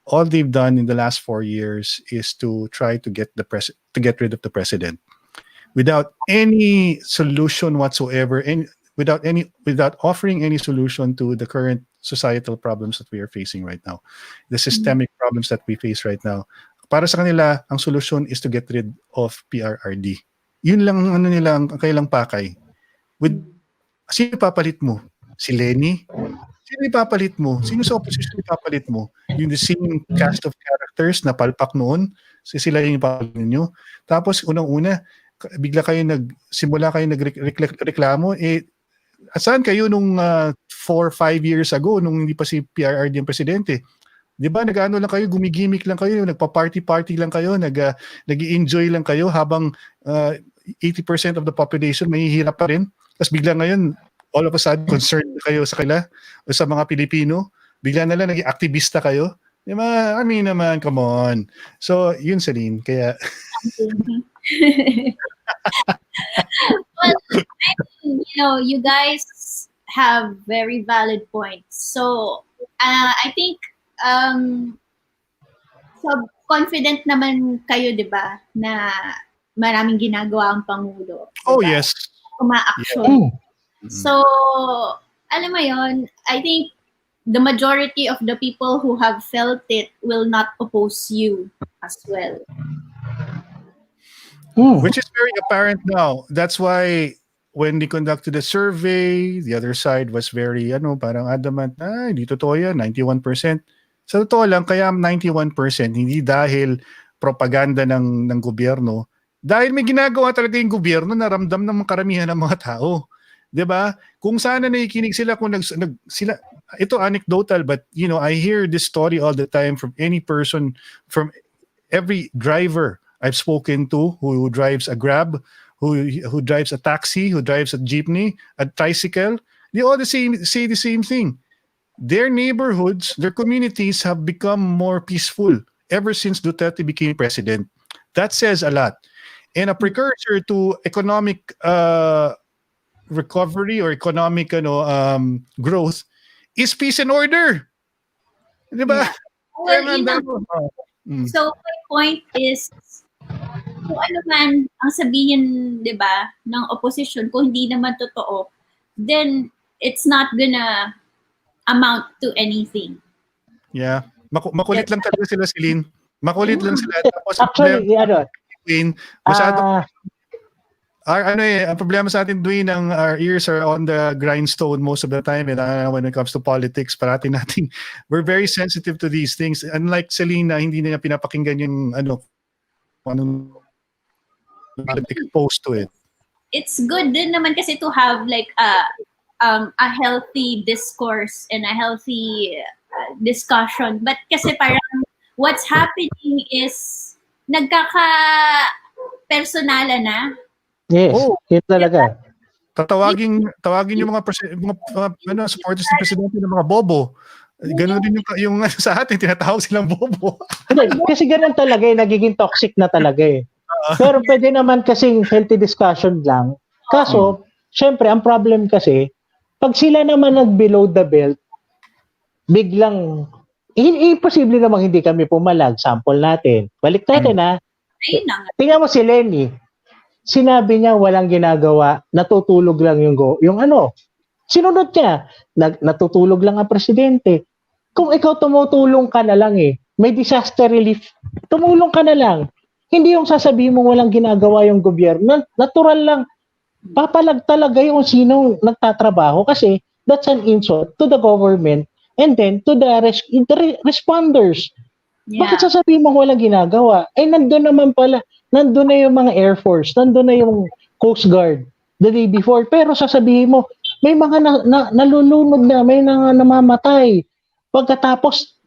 all they've done in the last 4 years is to try to get rid of the president without any solution whatsoever, and without offering any solution to the current societal problems that we are facing right now, the systemic problems that we face right now. Para sa kanila, ang solution is to get rid of PRRD. Yun lang nila ang kailang pakay. Sino papalit mo? Si Lenny? Sino ipapalit mo? Sino sa opposition ipapalit mo? Yung the same cast of characters na palpak noon, sila yung ipapalit nyo. Tapos unang-una, bigla kayo nagreklamo, saan kayo nung 4-5 years ago, nung hindi pa si PRRD ang presidente? Di ba, nag-ano lang kayo, gumigimik lang kayo, nagpa-party lang kayo, nag-i-enjoy lang kayo habang 80% of the population mahihirap pa rin. Tapos bigla ngayon, all of a sudden, concerned kayo sa kanila o sa mga Pilipino. Bigla na lang naging aktivista kayo. Di ba? I mean naman, come on. So, yun, Celine. Kaya... Well, you guys have very valid points. So, I think, so confident naman kayo, di ba, na maraming ginagawa ang Pangulo. Diba? Oh, yes. Uma-action. Yeah. So, alam mo yon, I think the majority of the people who have felt it will not oppose you as well. Which is very apparent now. That's why when they conducted the survey, the other side was very, parang adamant, hindi totoo yan, 91%. Sa totoo lang, kaya 91%, hindi dahil propaganda ng gobyerno, dahil may ginagawa talaga yung gobyerno na ramdam ng karamihan ng mga tao. 'Di ba? Kung sana nakikinig sila sila, ito anecdotal, but I hear this story all the time from any person, from every driver I've spoken to who drives a Grab, who drives a taxi, who drives a jeepney, a tricycle. They all say the same thing. Their neighborhoods, their communities have become more peaceful ever since Duterte became president. That says a lot. And a precursor to economic recovery or economic growth is peace and order. Di ba? Yeah. Well, so my point is, kung ano man ang sabihin, di ba, ng opposition, kung hindi naman totoo, then it's not gonna amount to anything. Yeah. Makulit lang talaga sila, Celine. Makulit lang sila. Tapos, actually, ang problema sa atin, Dwayne, our ears are on the grindstone most of the time, and when it comes to politics, we're very sensitive to these things. Unlike Celine, hindi niya pinapakinggan yung anong exposed to it. It's good din naman kasi to have like a healthy discourse and a healthy discussion. But kasi parang what's happening is nagkaka-personala na. Yes, yun talaga. Tawagin yung mga supporters ng presidente ng mga bobo. Ganun din yung sa atin, tinatawag silang bobo. Hindi, kasi ganun talaga nagiging toxic na talaga Pero pwede naman kasing healthy discussion lang. Kaso, syempre, ang problem kasi, pag sila naman nag-below the belt, biglang, imposible namang hindi kami pumalag. Sample natin. Balik natin Ayun na nga. Tingnan mo si Lenny. Sinabi niya walang ginagawa, natutulog lang yung ano. Sinunod niya, natutulog lang ang presidente. Kung ikaw tumutulong ka na lang may disaster relief, tumulong ka na lang. Hindi yung sasabihin mo walang ginagawa yung gobyerno. Natural lang. Papalag talaga yung sino nagtatrabaho kasi that's an insult to the government and then to the responders. Yeah. Bakit sasabihin mo walang ginagawa? Nandun naman pala. Nandun na yung mga Air Force. Nandun na yung Coast Guard the day before. Pero sasabihin mo, may mga nalulunod na, may namamatay. Pagkatapos,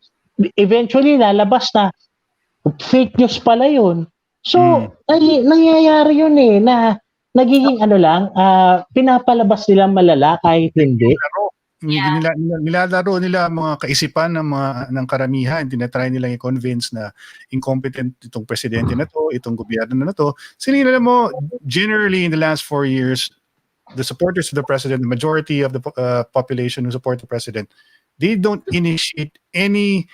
eventually, lalabas na fake news pala yun. So, nangyayari yun na nagiging pinapalabas nila malala kahit hindi. Yeah. Nilalaro nila mga kaisipan ng karamihan. Tinatry nilang i-convince na incompetent itong presidente na to, itong gobyerno na to. Sinila mo, generally in the last 4 years, the supporters of the president, the majority of the population who support the president, they don't initiate anything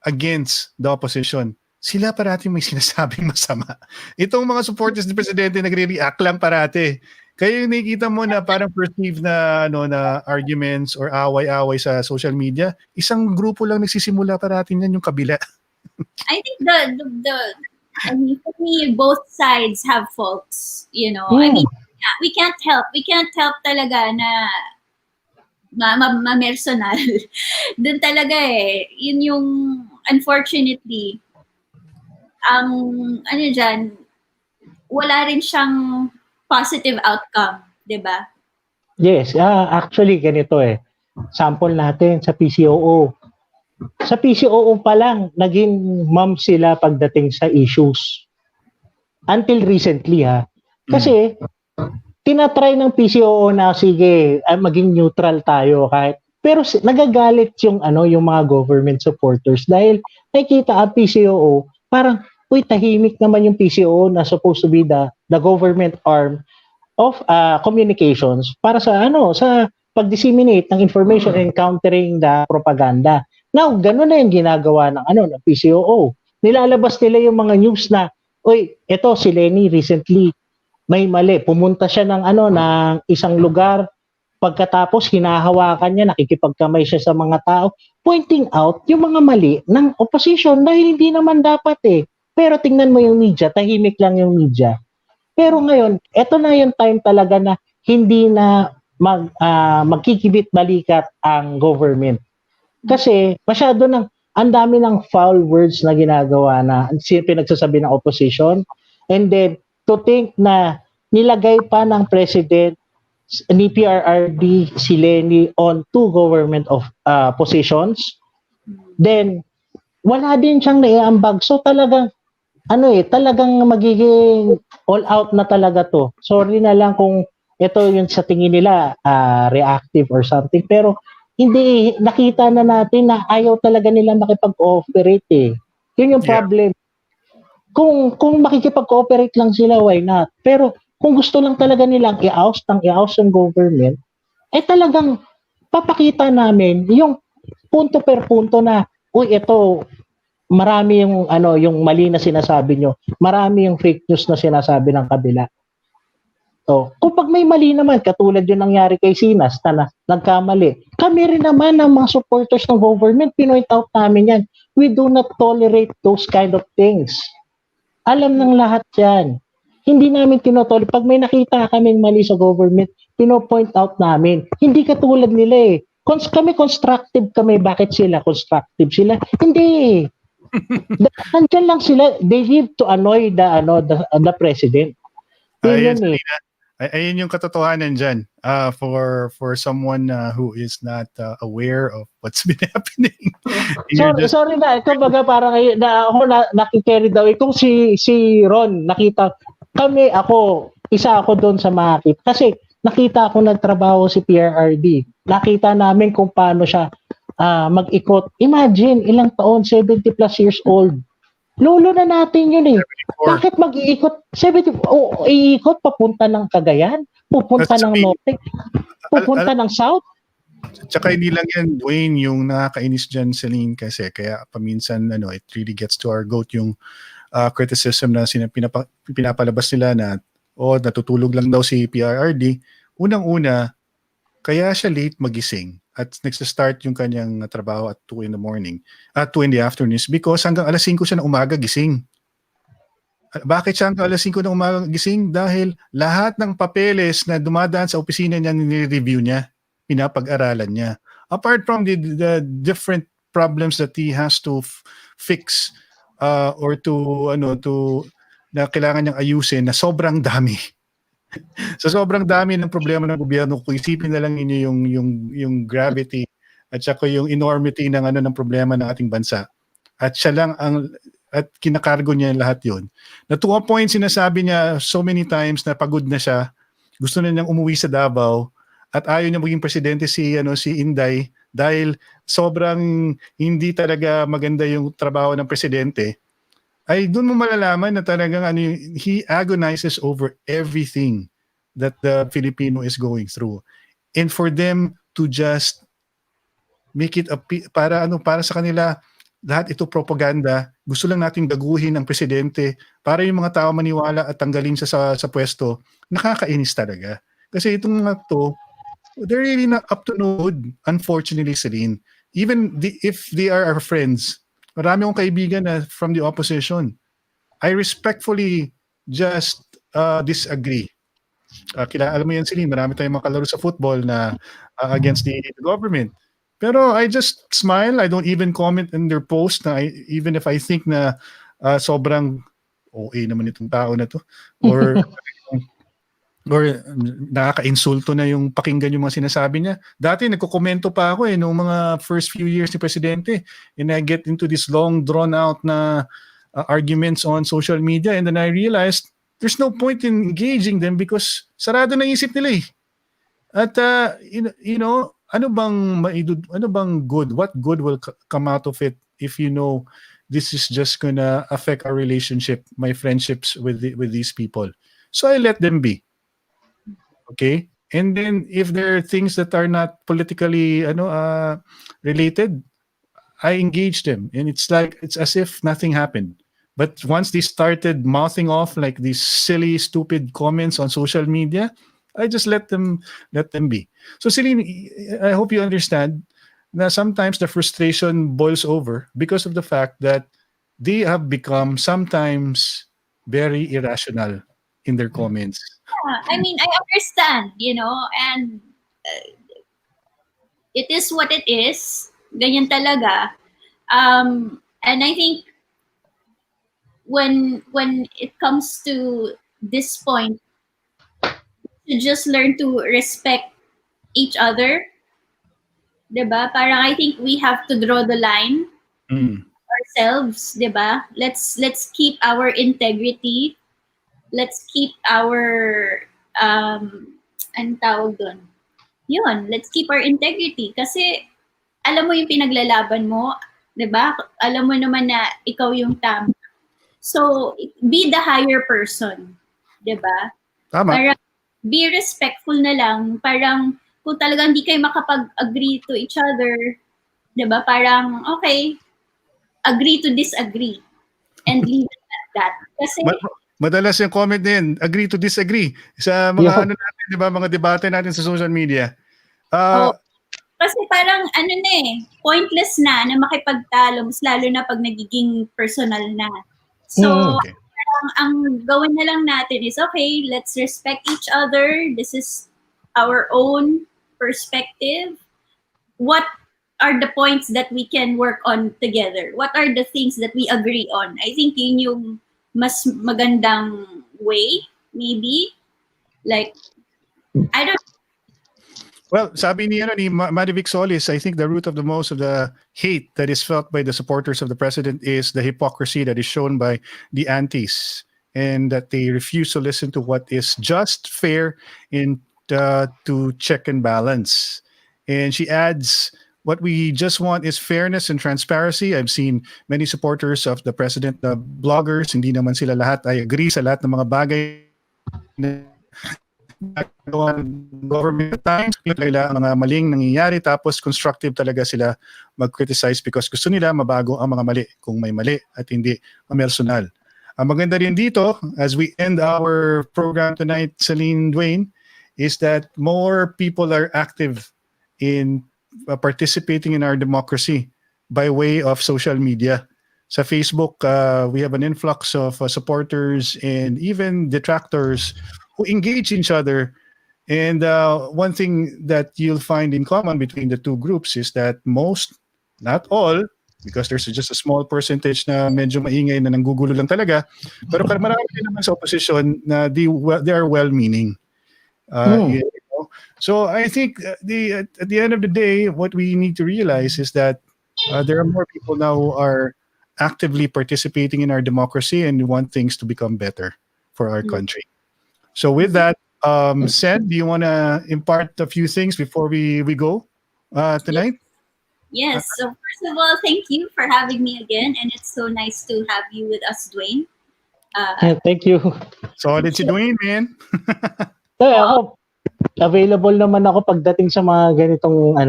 against the opposition. Sila parati may sinasabing masama. Itong mga supporters ng presidente nagre-react lang parati. Kaya yung nakikita mo na parang perceived na na arguments or away-away sa social media, isang grupo lang nagsisimula parati niyan, yung kabila. I think I mean, for me, both sides have faults, I mean, we can't help talaga na ma-personal. Doon talaga yun yung unfortunately ang dyan, wala rin siyang positive outcome, 'di ba? Yes, actually ganito Sample natin sa PCOO. Sa PCOO pa lang, naging ma'am sila pagdating sa issues. Until recently Kasi tinatry ng PCOO na sige, maging neutral tayo kahit pero nagagalit yung mga government supporters dahil nakikita ang PCOO parang tahimik naman yung PCOO na supposed to be the government arm of communications para sa pag-disseminate ng information and countering the propaganda. Now, ganun na yung ginagawa ng PCOO. Nilalabas nila yung mga news na, ito si Lenny recently may mali. Pumunta siya ng isang lugar, pagkatapos hinahawakan niya, nakikipagkamay siya sa mga tao, pointing out yung mga mali ng opposition dahil hindi naman dapat Pero tingnan mo yung media, tahimik lang yung media. Pero ngayon, eto na yung time talaga na hindi na magkikibit-balikat ang government. Kasi masyado ang dami ng foul words na ginagawa na pinagsasabi ng opposition. And then, to think na nilagay pa ng president ni PRRD si Lenny on 2 government of positions, then wala din siyang naiambag. So talagang talagang magiging all out na talaga to. Sorry na lang kung ito yung sa tingin nila reactive or something, pero hindi, nakita na natin na ayaw talaga nila makipag-cooperate Yun yung problem. Kung makikipag-cooperate lang sila, why not? Pero kung gusto lang talaga nilang i-oust yung government, talagang papakita namin yung punto per punto na, ito, marami yung mali na sinasabi nyo, marami yung fake news na sinasabi ng kabila. So, kung may mali naman, katulad yung nangyari kay Sinas na nagkamali, kami rin naman ng mga supporters ng government, pinoint out namin yan. We do not tolerate those kind of things. Alam ng lahat yan. Hindi namin tinotolerate. Pag may nakita kaming mali sa government, pinopoint out namin. Hindi katulad nila kami constructive kami. Bakit sila constructive sila? Hindi. Nandiyan lang sila. They live to annoy the president. Ayun yung katotohanan dyan. For someone who is not aware of what's been happening. Sorry na. Ito baga parang ako nakikerry daw. Kung si Ron nakita, isa ako doon sa makakita. Kasi nakita ko nagtrabaho si PRRD. Nakita namin kung paano siya mag-ikot. Imagine, ilang taon, 70 plus years old. Lolo na natin yun eh. Bakit mag-iikot? 70, iikot papunta ng Cagayan, pupunta ng Norte, pupunta ng South. Tsaka hindi lang yan, Dwayne, yung nakakainis dyan, Celine, kasi kaya paminsan, it really gets to our goat yung criticism na pinapalabas nila na natutulog lang daw si PRRD. Unang-una, kaya siya late magising at nagsa-start yung kanyang trabaho at 2 in the morning, at 2 in the afternoon is because hanggang alas 5 siya ng umaga gising. Bakit siya hanggang alas 5 ng umaga gising? Dahil lahat ng papeles na dumadaan sa opisina niya, nire-review niya, pinapag-aralan niya. Apart from the different problems that he has to fix or to na kailangan niyang ayusin na sobrang dami. So sobrang dami ng problema ng gobyerno, kung isipin na lang niyo yung gravity at saka yung enormity ng ng problema ng ating bansa. At siya lang at kinakargo niya lahat 'yon. Na to a point sinasabi niya so many times na pagod na siya, gusto na niyang umuwi sa Davao at ayaw niya maging presidente si Inday dahil sobrang hindi talaga maganda yung trabaho ng presidente. Ay doon mo malalaman na talagang he agonizes over everything that the Filipino is going through. And for them to just make it para sa kanila, lahat ito propaganda, gusto lang nating gaguhin ang presidente para yung mga tao maniwala at tanggalin siya sa pwesto. Nakakainis talaga. Kasi itong mga to, they're really not up to no good, unfortunately, Celine. Even if they are our friends, marami akong kaibigan na from the opposition. I respectfully just disagree. Alam mo yan, Celine, marami tayong makalaro sa football na against the government. Pero I just smile. I don't even comment in their post na even if I think na sobrang OA naman itong tao na to. Or nakaka-insulto na yung pakinggan yung mga sinasabi niya. Dati nagko-komento pa ako noong mga first few years ni Presidente, and I get into this long drawn out na arguments on social media, and then I realized there's no point in engaging them because sarado na isip nila eh. At ano bang good? What good will come out of it if this is just gonna affect our relationship, my friendships with these people? So I let them be. Okay? And then if there are things that are not politically related, I engage them, and it's as if nothing happened. But once they started mouthing off like these silly, stupid comments on social media, I just let them be. So Celine, I hope you understand that sometimes the frustration boils over because of the fact that they have become sometimes very irrational in their comments. I mean, I understand, and it is what it is. Ganyan talaga. And I think when it comes to this point, you just learn to respect each other. Diba? Parang I think we have to draw the line ourselves, diba? Let's keep our integrity. Let's keep our anong tawag doon? Yun, let's keep our integrity kasi alam mo yung pinaglalaban mo, 'di ba? Alam mo naman na ikaw yung tama. So, be the higher person, 'di ba? Tama. Parang be respectful na lang, parang kung talagang hindi kayo makapag-agree to each other, 'di ba? Parang okay, agree to disagree and leave it at that. Kasi madalas yung comment na yan, agree to disagree sa mga natin, 'di ba, mga debate natin sa social media. Kasi parang pointless na makipagtalo, mas lalo na pag nagiging personal na. So, parang ang gawin na lang natin is, okay, let's respect each other. This is our own perspective. What are the points that we can work on together? What are the things that we agree on? I think yun yung mas magandang way, maybe. Like, I don't. Well, sabi ni Marivic Solis, I think the root of the most of the hate that is felt by the supporters of the president is the hypocrisy that is shown by the antis, and that they refuse to listen to what is just, fair, and to check and balance. And she adds, what we just want is fairness and transparency. I've seen many supporters of the president na bloggers, hindi naman sila lahat I agree sa lahat ng mga bagay na ginagawa ng government at times. Nila ang mga maling nangyayari, tapos constructive talaga sila mag-criticize because gusto nila mabago ang mga mali kung may mali at hindi personal. Ang maganda rin dito, as we end our program tonight, Celine, Dwayne, is that more people are active in participating in our democracy by way of social media. Sa Facebook, we have an influx of supporters and even detractors who engage each other. And one thing that you'll find in common between the two groups is that most, not all, because there's just a small percentage na medyo maingay na nanggugulo lang talaga, pero marami din naman sa opposition na they are well-meaning. You know? So I think at the end of the day, what we need to realize is that there are more people now who are actively participating in our democracy and want things to become better for our country. So with that, Sen, do you want to impart a few things before we go tonight? Yes. So first of all, thank you for having me again, and it's so nice to have you with us, Dwayne. Thank you. Solid si Dwayne, man. Ako, available naman ako pagdating sa mga ganitong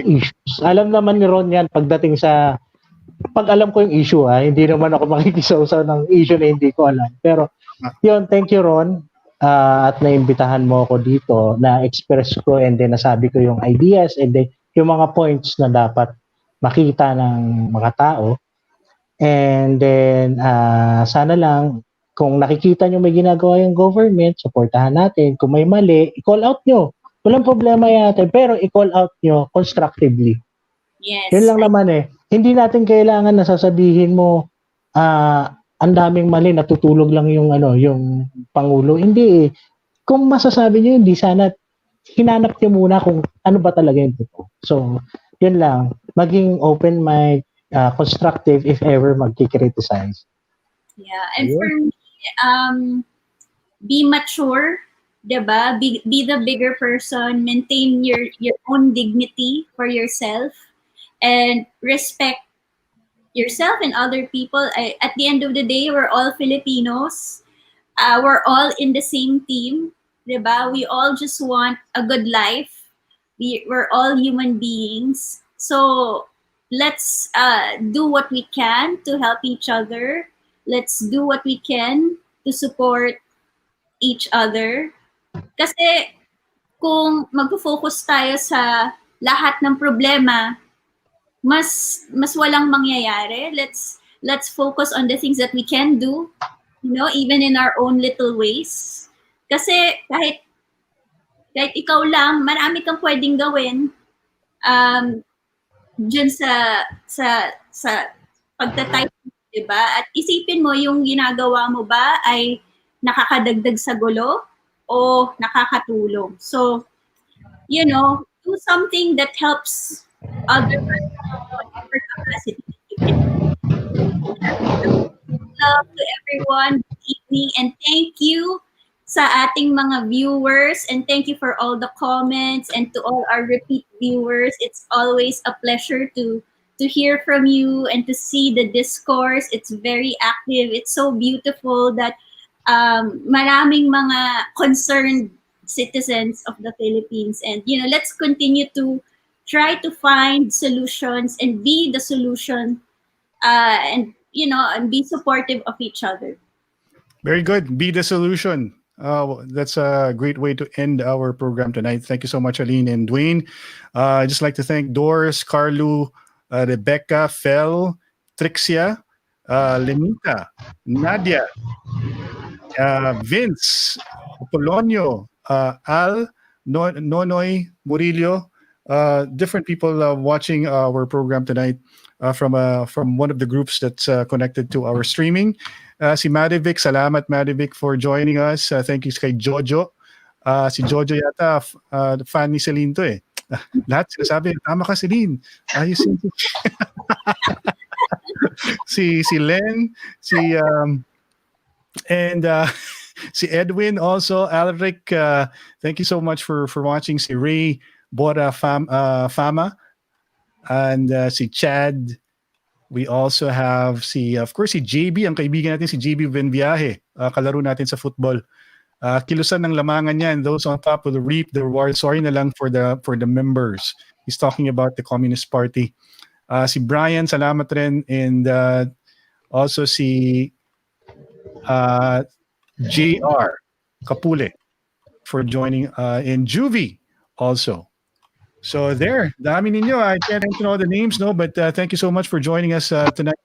issues. Alam naman ni Ron yan pagdating sa pag alam ko yung issue, hindi naman ako makikisawsaw ng issue na hindi ko alam. Pero yun, thank you Ron. At naimbitahan mo ako dito na express ko and then nasabi ko yung ideas and then yung mga points na dapat makita ng mga tao. And then sana lang kung nakikita nyo may ginagawa yung government, supportahan natin. Kung may mali, i-call out nyo. Walang problema yata, pero i-call out nyo constructively. Yes. Yun lang naman eh. Hindi natin kailangan na sasabihin mo ang daming mali, natutulog lang yung yung pangulo. Hindi eh. Kung masasabi nyo, hindi sana hinanap nyo muna kung ano ba talaga yung totoo. So, yun lang. Maging open mind, constructive if ever magkikriticize. Yeah, and for me, be mature, diba? Be the bigger person, maintain your own dignity for yourself, and respect yourself and other people. At the end of the day, we're all Filipinos. We're all in the same team, diba? We all just want a good life. We're all human beings. So let's do what we can to help each other. Let's do what we can to support each other. Kasi kung mag-focus tayo sa lahat ng problema, mas walang mangyayari. Let's focus on the things that we can do, even in our own little ways. Kasi kahit ikaw lang, marami kang pwedeng gawin dyan sa pagtatype, diba? At isipin mo, yung ginagawa mo ba ay nakakadagdag sa gulo o nakakatulong? So, do something that helps other whatever capacity you can. Love to everyone. Good evening, and thank you sa ating mga viewers, and thank you for all the comments, and to all our repeat viewers. It's always a pleasure to hear from you and to see the discourse. It's very active. It's so beautiful that maraming mga concerned citizens of the Philippines, and let's continue to try to find solutions and be the solution, and be supportive of each other. Very good. Be the solution. That's a great way to end our program tonight. Thank you so much, Aline and Dwayne. I'd just like to thank Doris, Carlo, Rebecca, Fel, Trixia, Lenita, Nadia, Vince, Polonio, Al, Nonoy, Murillo, different people watching our program tonight from one of the groups that's connected to our streaming. Si Marivic, salamat Marivic for joining us. Thank you kay Jojo. Si Jojo yata fan ni Celine to eh. Lahat sinasabi, tama ka Celine. Ayusin. si Len, and si Edwin also, Alric, thank you so much for watching. Si Ray Bora Fama, and si Chad. We also have of course, si JB, ang kaibigan natin si JB Benviaje, kalaro natin sa football. Kilusan ng lamangan niyan. Those on top will reap the reward. Sorry na lang for the members. He's talking about the Communist Party. Si Brian, salamat rin. And also si JR Kapule for joining, in Juvie also. So there, dami ninyo. I can't mention all the names, no, but thank you so much for joining us tonight.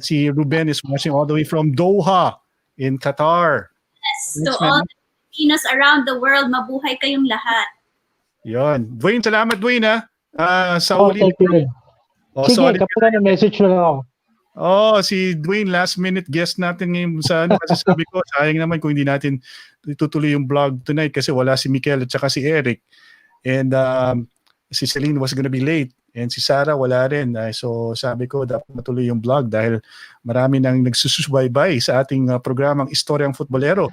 Si Ruben is watching all the way from Doha in Qatar. Yes, to all the Filipinos around the world, mabuhay kayong lahat. Yon. Dwayne, salamat Dwayne sa uli. Thank you. Sige, sorry. kapag message lang ako. Si Dwayne, last minute guest natin ngayon sa kasi sabi ko, sayang naman kung hindi natin itutuloy yung vlog tonight kasi wala si Mikel at saka si Eric. And si Celine was gonna be late. And si Sarah wala rin. So sabi ko, dapat matuloy yung vlog dahil marami nang nagsusubaybay sa ating programang Istoryang Futbolero.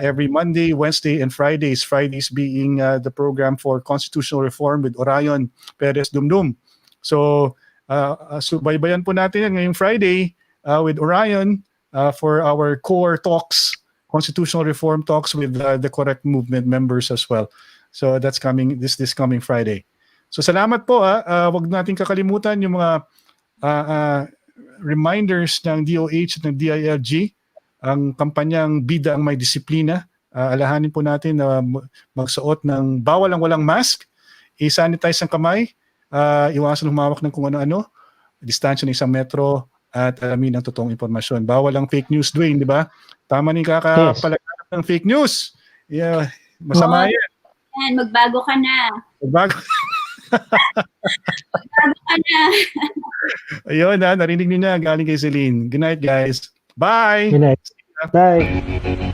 Every Monday, Wednesday, and Fridays. Fridays being the program for constitutional reform with Orion Perez Dumdum. So, subaybayan po natin yan ngayong Friday with Orion for our core talks, constitutional reform talks with the Correct Movement members as well. So that's coming this coming Friday. So salamat po. Wag natin kakalimutan yung mga reminders ng DOH at ng DILG. Ang kampanyang Bida ang May Disiplina. Alahanin po natin na magsuot ng bawal ang walang mask, i-sanitize ang kamay, iwasan humawak ng kung ano-ano, distansya ng 1 metro, at alamin ang totoong impormasyon. Bawal ang fake news, Dwayne, di ba? Tama ni kakapalaganap ng fake news. Yeah, masama yan. Magbago ka na. Magbago ka na. Ayun narinig niyo na galing kay Celine. Good night, guys. Bye! Good night. Bye!